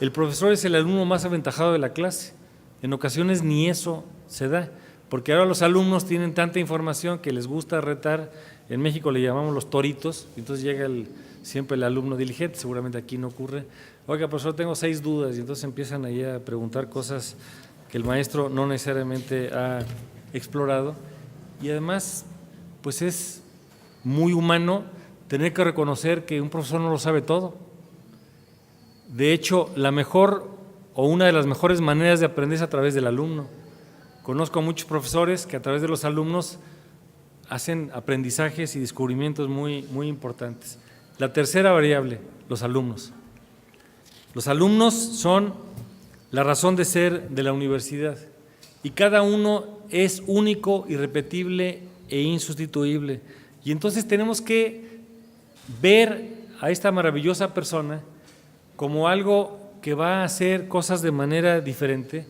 el profesor es el alumno más aventajado de la clase. En ocasiones ni eso se da, porque ahora los alumnos tienen tanta información que les gusta retar. En México le llamamos los toritos, entonces llega siempre el alumno diligente, seguramente aquí no ocurre. Oiga, profesor, tengo 6 dudas, y entonces empiezan ahí a preguntar cosas que el maestro no necesariamente ha explorado. y además pues es muy humano tener que reconocer que un profesor no lo sabe todo. De hecho, la mejor o una de las mejores maneras de aprender es a través del alumno. Conozco a muchos profesores que a través de los alumnos hacen aprendizajes y descubrimientos muy importantes. La tercera variable, los alumnos. Los alumnos son la razón de ser de la universidad y cada uno es único, irrepetible e insustituible. Y entonces tenemos que ver a esta maravillosa persona como algo que va a hacer cosas de manera diferente,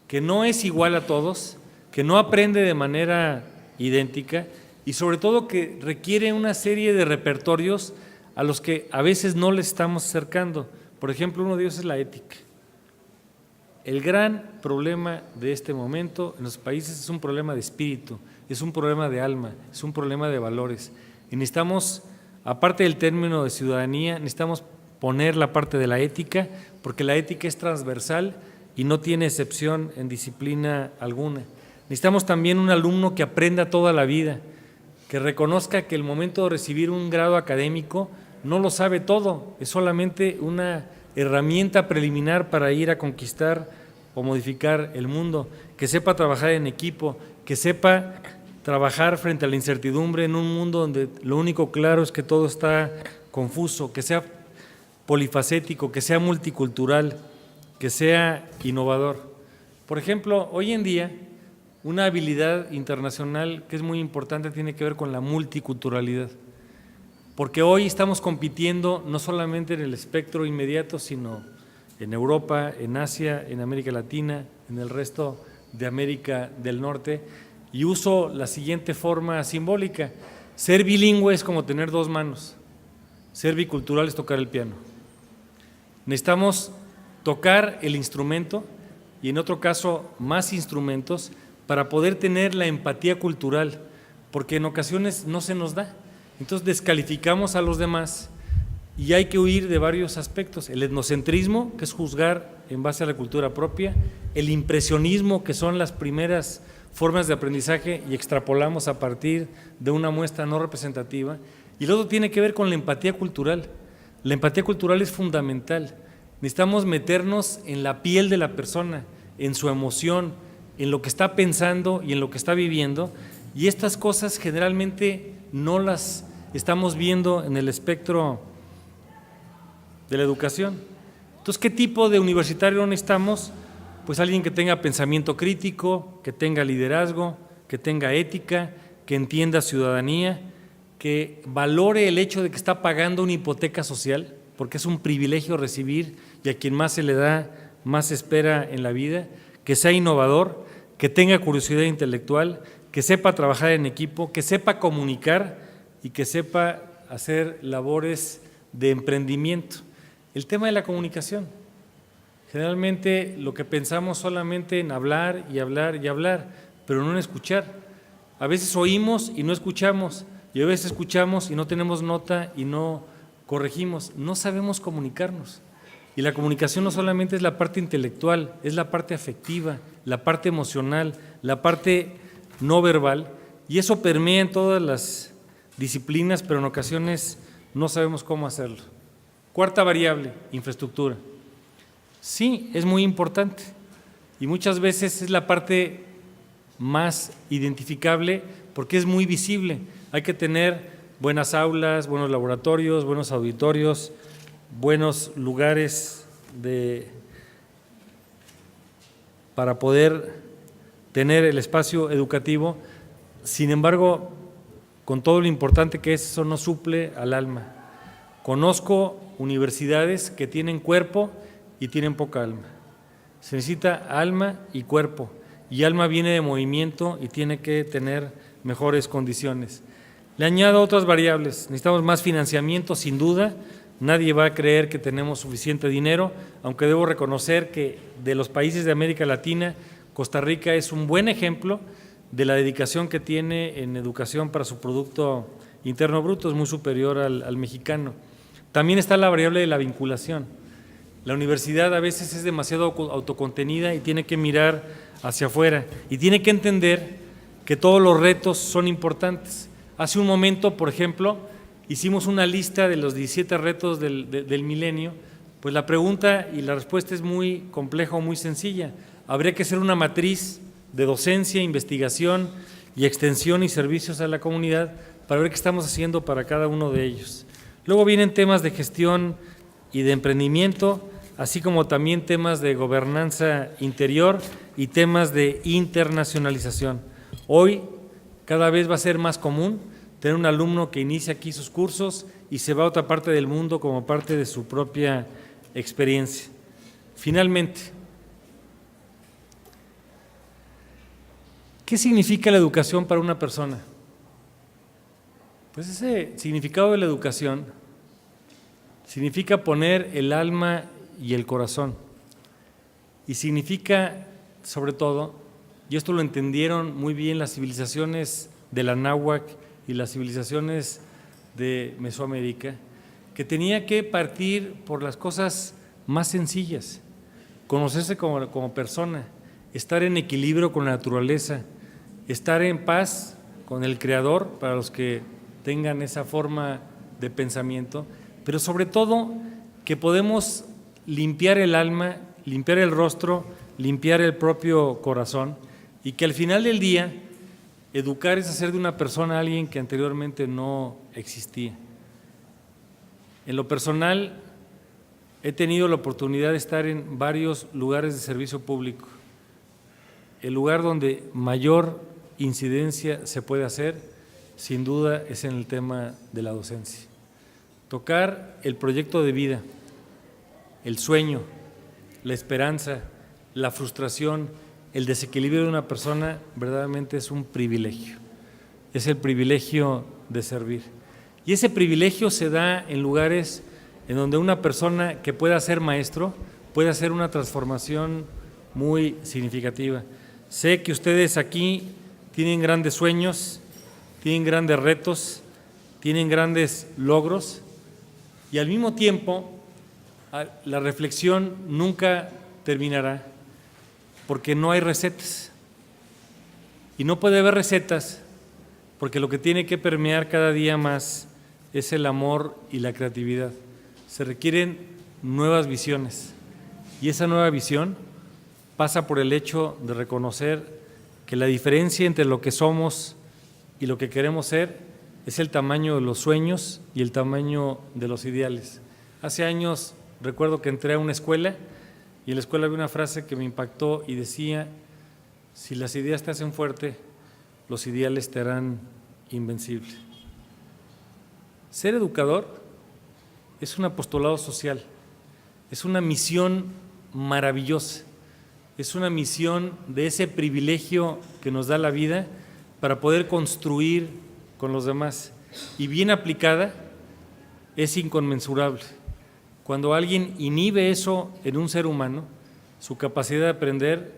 que no es igual a todos, que no aprende de manera idéntica y sobre todo que requiere una serie de repertorios a los que a veces no le estamos acercando. Por ejemplo, uno de ellos es la ética. El gran problema de este momento en los países es un problema de espíritu, es un problema de alma, es un problema de valores. Y necesitamos, aparte del término de ciudadanía, necesitamos poner la parte de la ética, porque la ética es transversal y no tiene excepción en disciplina alguna. Necesitamos también un alumno que aprenda toda la vida, que reconozca que el momento de recibir un grado académico no lo sabe todo, es solamente una herramienta preliminar para ir a conquistar o modificar el mundo, que sepa trabajar en equipo, que sepa trabajar frente a la incertidumbre en un mundo donde lo único claro es que todo está confuso, que sea polifacético, que sea multicultural, que sea innovador. Por ejemplo, hoy en día, una habilidad internacional que es muy importante tiene que ver con la multiculturalidad, porque hoy estamos compitiendo no solamente en el espectro inmediato, sino en Europa, en Asia, en América Latina, en el resto de América del Norte, y uso la siguiente forma simbólica: ser bilingüe es como tener dos manos, ser bicultural es tocar el piano. Necesitamos tocar el instrumento y en otro caso más instrumentos para poder tener la empatía cultural, porque en ocasiones no se nos da. Entonces descalificamos a los demás y hay que huir de varios aspectos: el etnocentrismo, que es juzgar en base a la cultura propia; el impresionismo, que son las primeras formas de aprendizaje y extrapolamos a partir de una muestra no representativa; y el otro tiene que ver con la empatía cultural. La empatía cultural es fundamental. Necesitamos meternos en la piel de la persona, en su emoción, en lo que está pensando y en lo que está viviendo, y estas cosas generalmente no las estamos viendo en el espectro de la educación. Entonces, ¿qué tipo de universitario necesitamos? Pues alguien que tenga pensamiento crítico, que tenga liderazgo, que tenga ética, que entienda ciudadanía, que valore el hecho de que está pagando una hipoteca social, porque es un privilegio recibir y a quien más se le da, más espera en la vida; que sea innovador, que tenga curiosidad intelectual, que sepa trabajar en equipo, que sepa comunicar y que sepa hacer labores de emprendimiento. El tema de la comunicación. Generalmente lo que pensamos solamente en hablar y hablar y hablar, pero no en escuchar. A veces oímos y no escuchamos, y a veces escuchamos y no tenemos nota y no corregimos. No sabemos comunicarnos. Y la comunicación no solamente es la parte intelectual, es la parte afectiva, la parte emocional, la parte no verbal, y eso permea en todas las disciplinas, pero en ocasiones no sabemos cómo hacerlo. Cuarta variable, infraestructura. Sí, es muy importante y muchas veces es la parte más identificable porque es muy visible. Hay que tener buenas aulas, buenos laboratorios, buenos auditorios, buenos lugares para poder tener el espacio educativo. Sin embargo, con todo lo importante que es, eso no suple al alma. Conozco universidades que tienen cuerpo y tienen poca alma. Se necesita alma y cuerpo, y alma viene de movimiento y tiene que tener mejores condiciones. Le añado otras variables. Necesitamos más financiamiento, sin duda. Nadie va a creer que tenemos suficiente dinero, aunque debo reconocer que de los países de América Latina, Costa Rica es un buen ejemplo de la dedicación que tiene en educación para su Producto Interno Bruto, es muy superior al mexicano. También está la variable de la vinculación. La universidad a veces es demasiado autocontenida y tiene que mirar hacia afuera y tiene que entender que que todos los retos son importantes. Hace un momento, por ejemplo, hicimos una lista de los 17 retos del milenio. Pues la pregunta y la respuesta es muy compleja o muy sencilla. Habría que hacer una matriz de docencia, investigación y extensión y servicios a la comunidad para ver qué estamos haciendo para cada uno de ellos. Luego vienen temas de gestión y de emprendimiento, así como también temas de gobernanza interior y temas de internacionalización. Hoy cada vez va a ser más común tener un alumno que inicia aquí sus cursos y se va a otra parte del mundo como parte de su propia experiencia. Finalmente, ¿qué significa la educación para una persona? Pues ese significado de la educación significa poner el alma y el corazón, y significa, sobre todo, y esto lo entendieron muy bien las civilizaciones de la náhuatl y las civilizaciones de Mesoamérica, que tenía que partir por las cosas más sencillas, conocerse como persona, estar en equilibrio con la naturaleza, estar en paz con el Creador, para los que tengan esa forma de pensamiento, pero sobre todo que podemos limpiar el alma, limpiar el rostro, limpiar el propio corazón, y que al final del día educar es hacer de una persona a alguien que anteriormente no existía. En lo personal, he tenido la oportunidad de estar en varios lugares de servicio público. El lugar donde mayor incidencia se puede hacer, sin duda, es en el tema de la docencia. Tocar el proyecto de vida, el sueño, la esperanza, la frustración, el desequilibrio de una persona, verdaderamente es un privilegio. Es el privilegio de servir. Y ese privilegio se da en lugares en donde una persona que pueda ser maestro puede hacer una transformación muy significativa. Sé que ustedes aquí tienen grandes sueños, tienen grandes retos, tienen grandes logros, y al mismo tiempo la reflexión nunca terminará, porque no hay recetas. Y no puede haber recetas, porque lo que tiene que permear cada día más es el amor y la creatividad. Se requieren nuevas visiones, y esa nueva visión pasa por el hecho de reconocer que la diferencia entre lo que somos y lo que queremos ser es el tamaño de los sueños y el tamaño de los ideales. Hace años recuerdo que entré a una escuela, y en la escuela había una frase que me impactó y decía: si las ideas te hacen fuerte, los ideales te harán invencible. Ser educador es un apostolado social, es una misión maravillosa, es una misión de ese privilegio que nos da la vida para poder construir con los demás, y bien aplicada es inconmensurable. Cuando alguien inhibe eso en un ser humano, su capacidad de aprender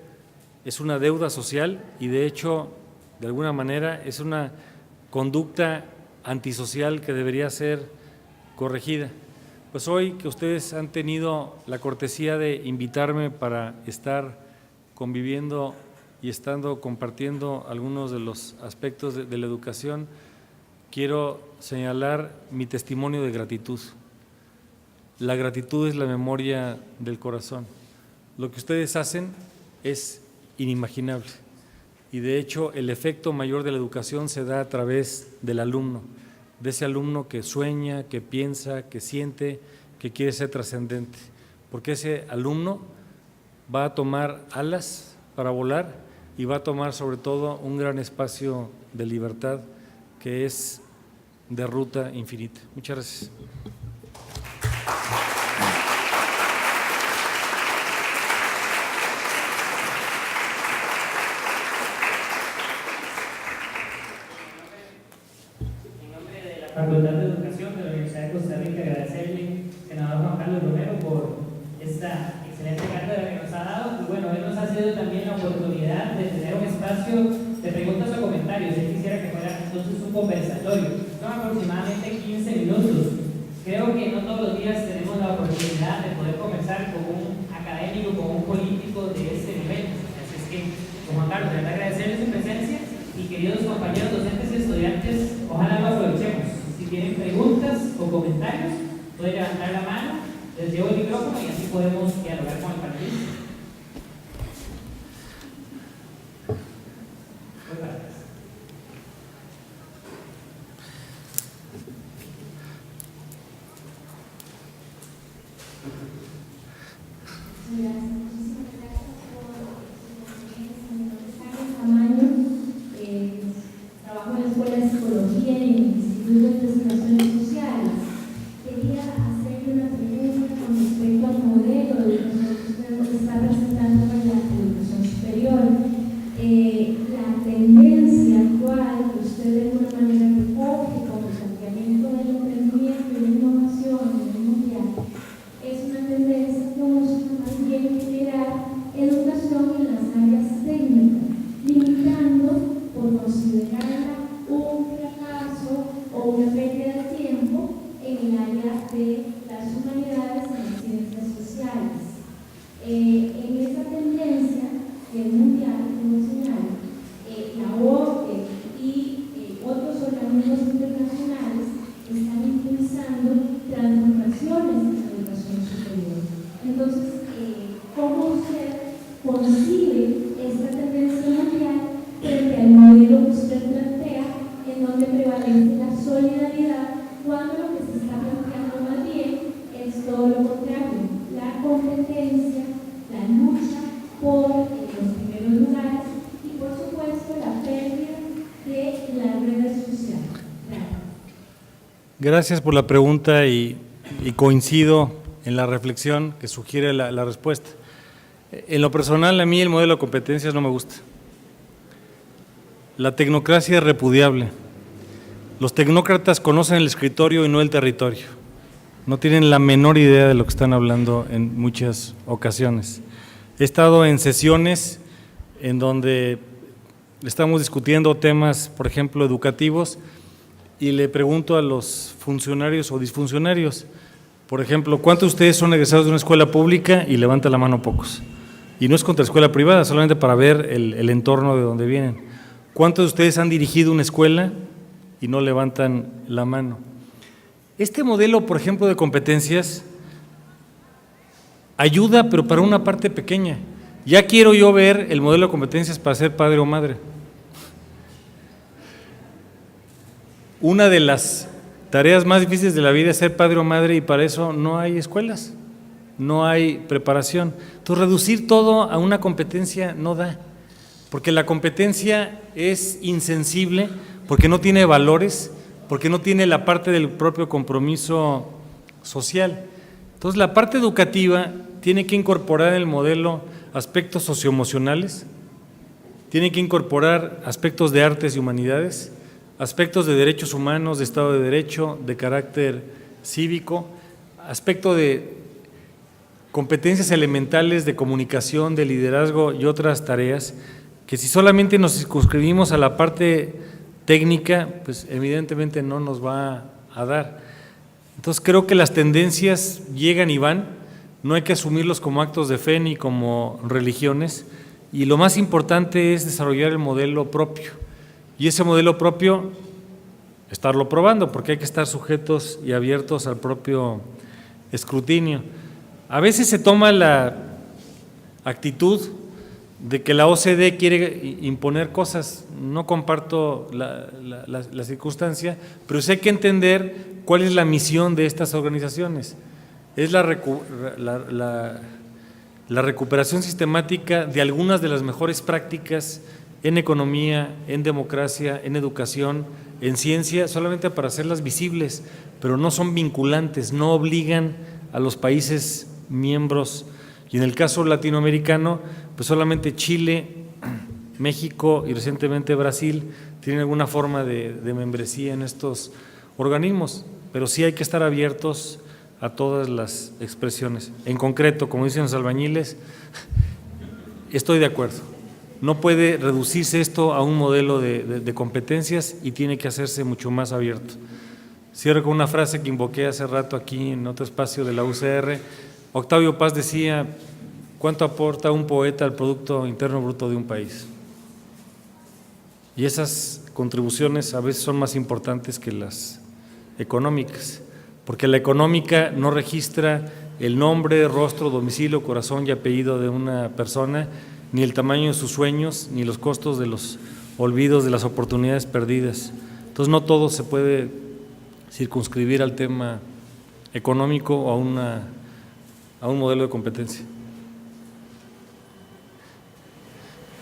es una deuda social, y de hecho, de alguna manera, es una conducta antisocial que debería ser corregida. Pues hoy que ustedes han tenido la cortesía de invitarme para estar conviviendo y estando compartiendo algunos de los aspectos de la educación, quiero señalar mi testimonio de gratitud. La gratitud es la memoria del corazón. Lo que ustedes hacen es inimaginable, y de hecho el efecto mayor de la educación se da a través del alumno, de ese alumno que sueña, que piensa, que siente, que quiere ser trascendente, porque ese alumno va a tomar alas para volar, y va a tomar sobre todo un gran espacio de libertad que es de ruta infinita. Muchas gracias. Facultad de Educación de la Universidad de Costa Rica, agradecerle, senador Juan Carlos Romero, por esta excelente cátedra que nos ha dado. Y bueno, él nos ha sido también la oportunidad de tener un espacio de preguntas o comentarios. Él quisiera que fuera entonces un conversatorio. Son aproximadamente 15 minutos. Creo que no todos los días tenemos la oportunidad de poder conversar con un académico, con un político de este nivel. Así es que, Juan Carlos, le agradecerle su presencia Y queridos compañeros docentes y estudiantes, ojalá lo aprovechemos. Si tienen preguntas o comentarios, pueden levantar la mano, les llevo el micrófono y así podemos dialogar con el panelista. Trabajo en la Escuela de Psicología y en el Instituto de Investigaciones Sociales. Quería hacerle una pregunta con respecto al modelo de educación que usted está presentando para la educación superior. La tendencia actual que usted de alguna manera recoge como planteamiento del emprendimiento y la innovación a nivel mundial es una tendencia que busca más bien generar educación en las áreas técnicas, limitando por considerarla un fracaso o una pérdida de tiempo en el área de las humanidades y las ciencias sociales. En esta tendencia mundial, como señala, la OCDE y otros organismos internacionales están impulsando transformaciones en la educación superior. Entonces, ¿cómo usted concibe esta tendencia mundial frente al modelo que usted plantea, en donde prevalece la solidaridad, cuando lo que se está planteando más bien es todo lo contrario, la competencia, la lucha por los primeros lugares y, por supuesto, la pérdida de las redes sociales? Gracias por la pregunta y coincido en la reflexión que sugiere la respuesta. En lo personal, a mí el modelo de competencias no me gusta. La tecnocracia es repudiable. Los tecnócratas conocen el escritorio y no el territorio. No tienen la menor idea de lo que están hablando en muchas ocasiones. He estado en sesiones en donde estamos discutiendo temas, por ejemplo, educativos, y le pregunto a los funcionarios o disfuncionarios, por ejemplo, ¿cuántos de ustedes son egresados de una escuela pública? Y levanta la mano pocos. Y no es contra escuela privada, solamente para ver el entorno de donde vienen. ¿Cuántos de ustedes han dirigido una escuela? Y no levantan la mano. Este modelo, por ejemplo, de competencias ayuda, pero para una parte pequeña. Ya quiero yo ver el modelo de competencias para ser padre o madre. Una de las tareas más difíciles de la vida es ser padre o madre, y para eso no hay escuelas, no hay preparación. Entonces, reducir todo a una competencia no da, porque la competencia es insensible, porque no tiene valores, porque no tiene la parte del propio compromiso social. Entonces, la parte educativa tiene que incorporar en el modelo aspectos socioemocionales, tiene que incorporar aspectos de artes y humanidades, aspectos de derechos humanos, de Estado de Derecho, de carácter cívico, aspecto de competencias elementales de comunicación, de liderazgo y otras tareas que, si solamente nos circunscribimos a la parte técnica, pues evidentemente no nos va a dar. Entonces, creo que las tendencias llegan y van, no hay que asumirlos como actos de fe ni como religiones, y lo más importante es desarrollar el modelo propio. Y ese modelo propio, estarlo probando, porque hay que estar sujetos y abiertos al propio escrutinio. A veces se toma la actitud de que la OCDE quiere imponer cosas. No comparto la circunstancia, pero sí hay que entender cuál es la misión de estas organizaciones. Es la recuperación sistemática de algunas de las mejores prácticas en economía, en democracia, en educación, en ciencia, solamente para hacerlas visibles, pero no son vinculantes, no obligan a los países miembros. Y en el caso latinoamericano, pues solamente Chile, México y recientemente Brasil tienen alguna forma de membresía en estos organismos, pero sí hay que estar abiertos a todas las expresiones. En concreto, como dicen los albañiles, estoy de acuerdo. No puede reducirse esto a un modelo de competencias y tiene que hacerse mucho más abierto. Cierro con una frase que invoqué hace rato aquí en otro espacio de la UCR. Octavio Paz decía: ¿cuánto aporta un poeta al Producto Interno Bruto de un país? y esas contribuciones a veces son más importantes que las económicas, porque la económica no registra el nombre, rostro, domicilio, corazón y apellido de una persona, ni el tamaño de sus sueños, ni los costos de los olvidos, de las oportunidades perdidas. Entonces no todo se puede circunscribir al tema económico o a un modelo de competencia.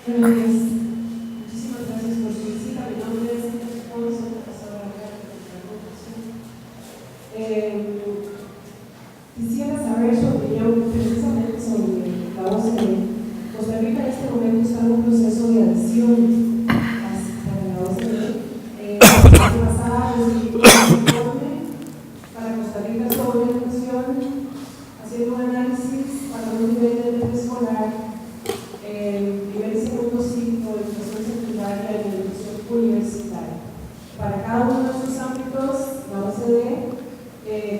Muchísimas gracias por su visita. Mi nombre es Alfonso, profesora de quisiera saber su opinión precisamente sobre la OCDE. Costa Rica en este momento está en un proceso de adhesión para la OCDE. La semana pasada recibí un informe para Costa Rica sobre educación, haciendo un análisis para un nivel de preescolar, primer y segundo ciclo de educación secundaria y de educación universitaria. Para cada uno de esos ámbitos, la OCDE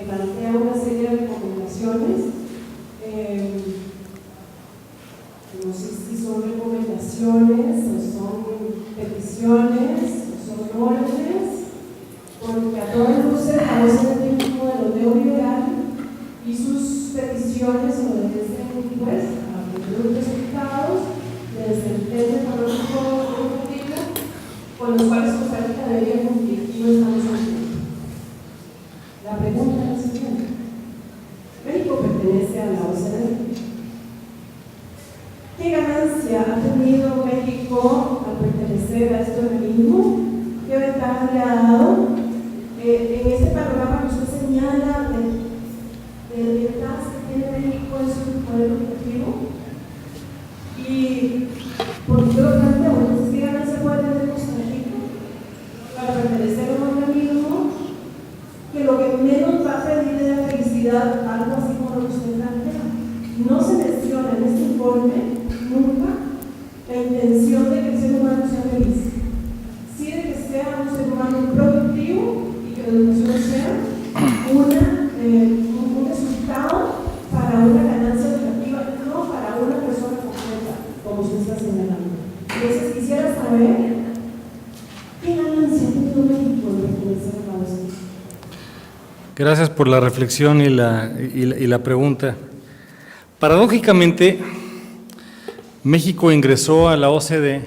plantea una serie de recomendaciones. No sé si son recomendaciones o son peticiones o son órdenes, porque a todas luces la OCDE tiene un modelo neoliberal y sus peticiones obedecen pues a los resultados del desempeño económico educativo con los cuales Costa Rica debería cumplir y no estamos cumpliendo. La pregunta es la siguiente: ¿México pertenece a la OCDE? ¿Qué ganancia ha tenido México al pertenecer a este organismo? ¿Qué ventajas le ha dado? En este panorama que usted señala de ventajas que tiene México en su poder educativo, y por qué lo planteo, entonces, ¿qué ganancia puede tener Costa Rica para pertenecer a un organismo que lo que menos va a pedir es la felicidad, algo así como lo que usted plantea? No se menciona en este informe nunca la intención de que el ser humano sea feliz, sí de que sea un ser humano productivo y que la educación sea un resultado para una ganancia educativa, no para una persona completa, como usted está señalando. Entonces quisiera saber qué ganancia ha tenido México de pertenecer a la OCDE. Gracias por la reflexión y la pregunta. Paradójicamente, México ingresó a la OCDE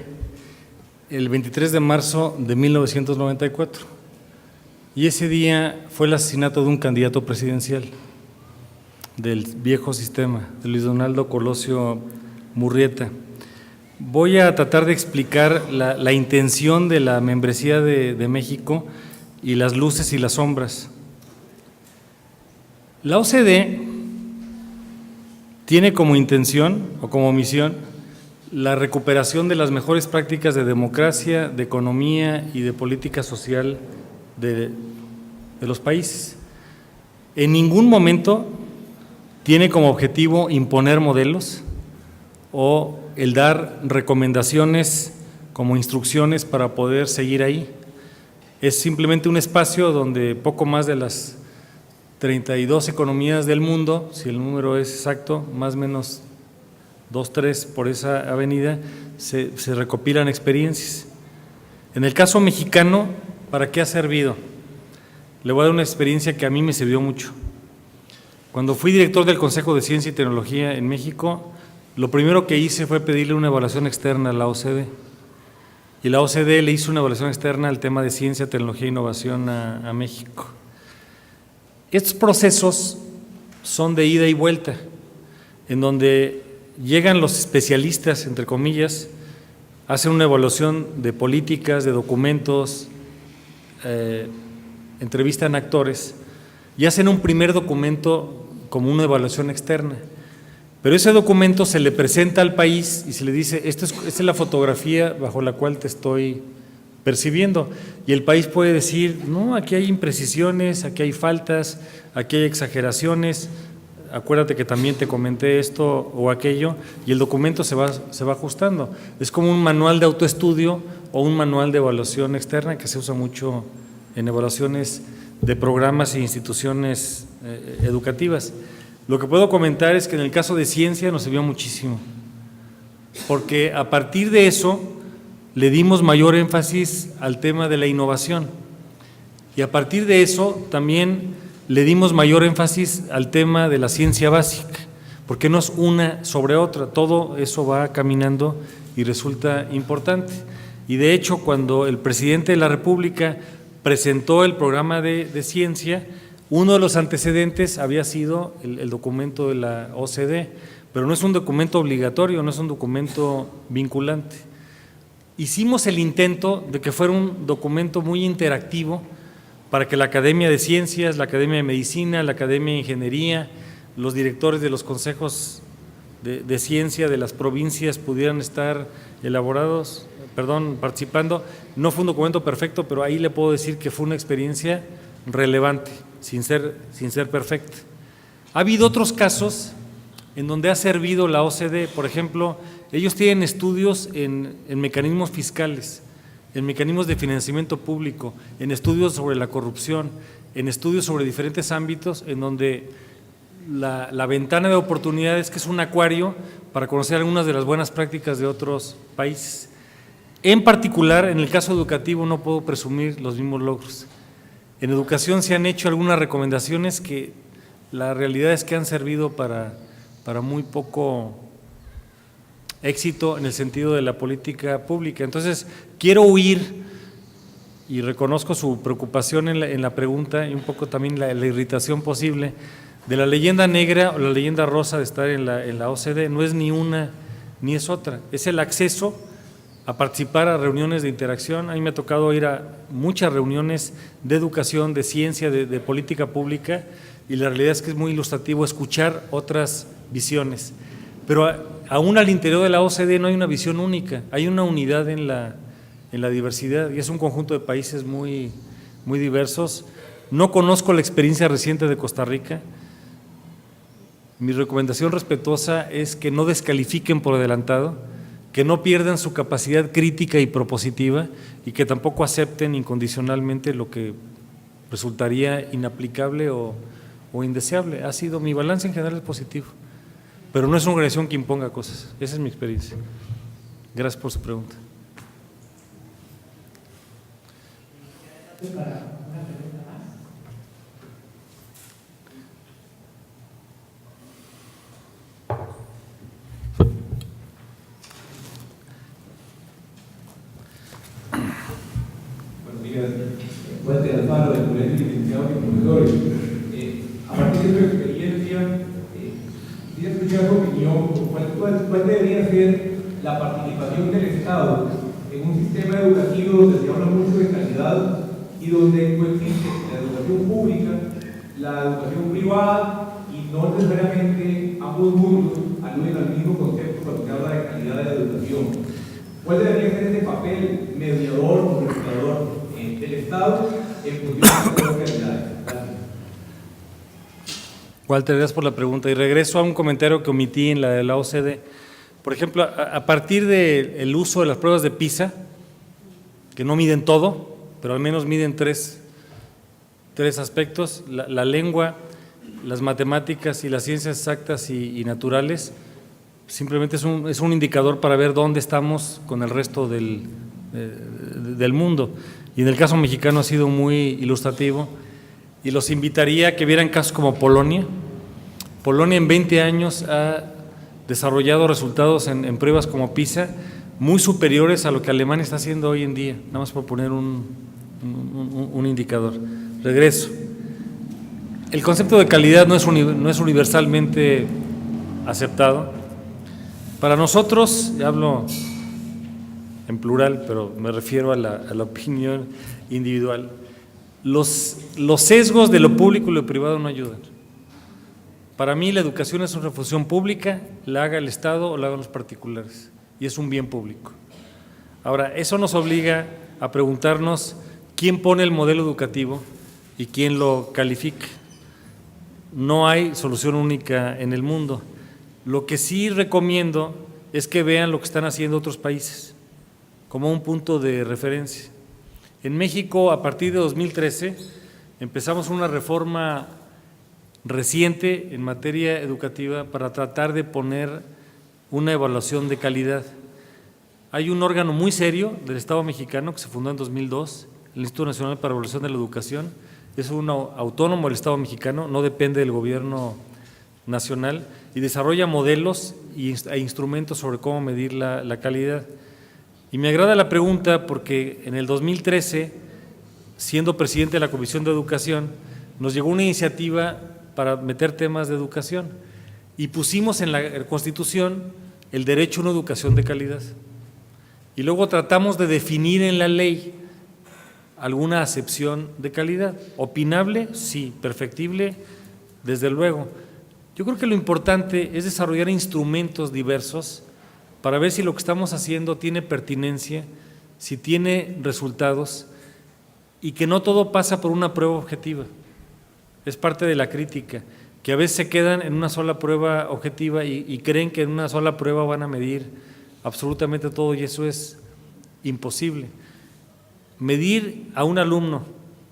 el 23 de marzo de 1994 y ese día fue el asesinato de un candidato presidencial del viejo sistema, de Luis Donaldo Colosio Murrieta. Voy a tratar de explicar la intención de la membresía de México y las luces y las sombras. La OCDE tiene como intención o como misión la recuperación de las mejores prácticas de democracia, de economía y de política social de los países. En ningún momento tiene como objetivo imponer modelos o el dar recomendaciones como instrucciones para poder seguir ahí. Es simplemente un espacio donde poco más de las 32 economías del mundo, si el número es exacto, más o menos 2, 3 por esa avenida, se recopilan experiencias. En el caso mexicano, ¿para qué ha servido? Le voy a dar una experiencia que a mí me sirvió mucho. Cuando fui director del Consejo de Ciencia y Tecnología en México, lo primero que hice fue pedirle una evaluación externa a la OCDE. Y la OCDE le hizo una evaluación externa al tema de ciencia, tecnología e innovación a México. Estos procesos son de ida y vuelta, en donde llegan los especialistas, entre comillas, hacen una evaluación de políticas, de documentos, entrevistan actores y hacen un primer documento como una evaluación externa. Pero ese documento se le presenta al país y se le dice, esta es la fotografía bajo la cual te estoy percibiendo. Y el país puede decir, no, aquí hay imprecisiones, aquí hay faltas, aquí hay exageraciones, acuérdate que también te comenté esto o aquello, y el documento se va ajustando. Es como un manual de autoestudio o un manual de evaluación externa que se usa mucho en evaluaciones de programas e instituciones educativas. Lo que puedo comentar es que en el caso de ciencia nos sirvió muchísimo, porque a partir de eso le dimos mayor énfasis al tema de la innovación y a partir de eso también le dimos mayor énfasis al tema de la ciencia básica, porque no es una sobre otra, todo eso va caminando y resulta importante. Y de hecho, cuando el presidente de la República presentó el programa de ciencia, uno de los antecedentes había sido el documento de la OCDE, pero no es un documento obligatorio, no es un documento vinculante. Hicimos el intento de que fuera un documento muy interactivo para que la Academia de Ciencias, la Academia de Medicina, la Academia de Ingeniería, los directores de los consejos de ciencia de las provincias pudieran estar participando. No fue un documento perfecto, pero ahí le puedo decir que fue una experiencia relevante, sin ser perfecta. Ha habido otros casos en donde ha servido la OCDE, por ejemplo, ellos tienen estudios en mecanismos fiscales, en mecanismos de financiamiento público, en estudios sobre la corrupción, en estudios sobre diferentes ámbitos, en donde la ventana de oportunidades, que es un acuario para conocer algunas de las buenas prácticas de otros países. En particular, en el caso educativo no puedo presumir los mismos logros. En educación se han hecho algunas recomendaciones que la realidad es que han servido para muy poco éxito en el sentido de la política pública. Entonces, quiero huir, y reconozco su preocupación en la pregunta y un poco también la irritación posible, de la leyenda negra o la leyenda rosa de estar en la OCDE. No es ni una ni es otra, es el acceso a participar a reuniones de interacción. A mí me ha tocado ir a muchas reuniones de educación, de ciencia, de política pública, y la realidad es que es muy ilustrativo escuchar otras visiones. Pero aún al interior de la OCDE no hay una visión única, hay una unidad en la diversidad, y es un conjunto de países muy diversos. No conozco la experiencia reciente de Costa Rica. Mi recomendación respetuosa es que no descalifiquen por adelantado, que no pierdan su capacidad crítica y propositiva y que tampoco acepten incondicionalmente lo que resultaría inaplicable o indeseable. Ha sido, mi balance en general es positivo, pero no es una organización que imponga cosas. Esa es mi experiencia. Gracias por su pregunta. Fuente de Alfaro, del Colegio de Licenciados y Profesores. A partir de su experiencia, quisiera escuchar su opinión. ¿Cuál debería ser la participación del Estado en un sistema educativo donde se habla mucho de calidad y donde coexiste la educación pública, la educación privada y no necesariamente ambos mundos aluden al mismo concepto cuando se habla de calidad de la educación? ¿Cuál debería ser ese papel mediador o regulador del Estado en función de las realidades? Gracias. Walter, gracias por la pregunta. Y regreso a un comentario que omití en la de la OCDE. Por ejemplo, a partir del uso de las pruebas de PISA, que no miden todo, pero al menos miden tres aspectos: la lengua, las matemáticas y las ciencias exactas y naturales. Simplemente es un indicador para ver dónde estamos con el resto del mundo. Y en el caso mexicano ha sido muy ilustrativo, y los invitaría a que vieran casos como Polonia. Polonia en 20 años ha desarrollado resultados en pruebas como PISA muy superiores a lo que Alemania está haciendo hoy en día, nada más por poner un indicador. Regreso. El concepto de calidad no es universalmente aceptado. Para nosotros, y hablo en plural, pero me refiero a la opinión individual, los sesgos de lo público y lo privado no ayudan. Para mí la educación es una función pública, la haga el Estado o la hagan los particulares, y es un bien público. Ahora, eso nos obliga a preguntarnos quién pone el modelo educativo y quién lo califica. No hay solución única en el mundo. Lo que sí recomiendo es que vean lo que están haciendo otros países como un punto de referencia. En México, a partir de 2013, empezamos una reforma reciente en materia educativa para tratar de poner una evaluación de calidad. Hay un órgano muy serio del Estado mexicano que se fundó en 2002, el Instituto Nacional para la Evaluación de la Educación. Es un autónomo del Estado mexicano, no depende del gobierno nacional y desarrolla modelos e instrumentos sobre cómo medir la calidad. Y me agrada la pregunta porque en el 2013, siendo presidente de la Comisión de Educación, nos llegó una iniciativa para meter temas de educación y pusimos en la Constitución el derecho a una educación de calidad. Y luego tratamos de definir en la ley alguna acepción de calidad. ¿Opinable? Sí. ¿Perfectible? Desde luego. Yo creo que lo importante es desarrollar instrumentos diversos para ver si lo que estamos haciendo tiene pertinencia, si tiene resultados y que no todo pasa por una prueba objetiva. Es parte de la crítica, que a veces se quedan en una sola prueba objetiva y creen que en una sola prueba van a medir absolutamente todo y eso es imposible. Medir a un alumno,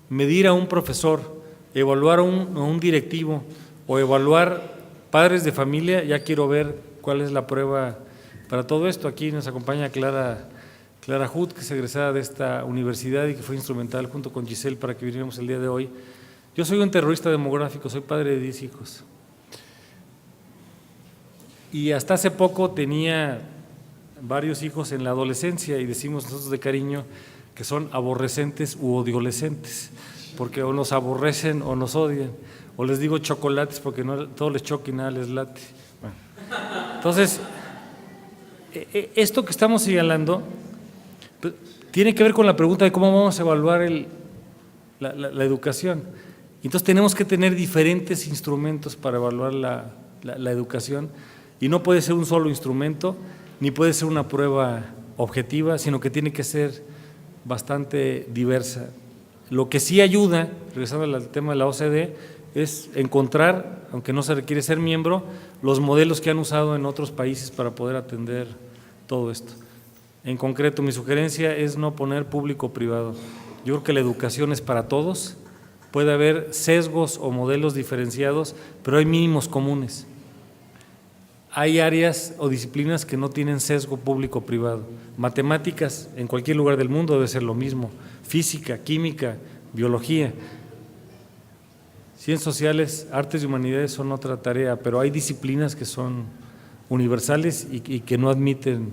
medir a un profesor, evaluar a un directivo o evaluar padres de familia, ya quiero ver cuál es la prueba para todo esto. Aquí nos acompaña Clara Hood, que es egresada de esta universidad y que fue instrumental junto con Giselle para que viniéramos el día de hoy. Yo soy un terrorista demográfico, soy padre de 10 hijos. Y hasta hace poco tenía varios hijos en la adolescencia y decimos nosotros de cariño que son aborrecentes u odiolescentes, porque o nos aborrecen o nos odian, o les digo chocolates porque no todo les choca y nada les late. Bueno. Entonces, esto que estamos señalando tiene que ver con la pregunta de cómo vamos a evaluar la educación. Entonces tenemos que tener diferentes instrumentos para evaluar la educación y no puede ser un solo instrumento, ni puede ser una prueba objetiva, sino que tiene que ser bastante diversa. Lo que sí ayuda, regresando al tema de la OCDE, es encontrar, aunque no se requiere ser miembro, los modelos que han usado en otros países para poder atender todo esto. En concreto, mi sugerencia es no poner público-privado. Yo creo que la educación es para todos, puede haber sesgos o modelos diferenciados, pero hay mínimos comunes. Hay áreas o disciplinas que no tienen sesgo público-privado. Matemáticas en cualquier lugar del mundo debe ser lo mismo. Física, química, biología. Ciencias sociales, artes y humanidades son otra tarea, pero hay disciplinas que son universales y que no admiten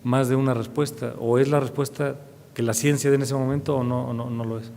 más de una respuesta. O es la respuesta que la ciencia dé en ese momento o no lo es.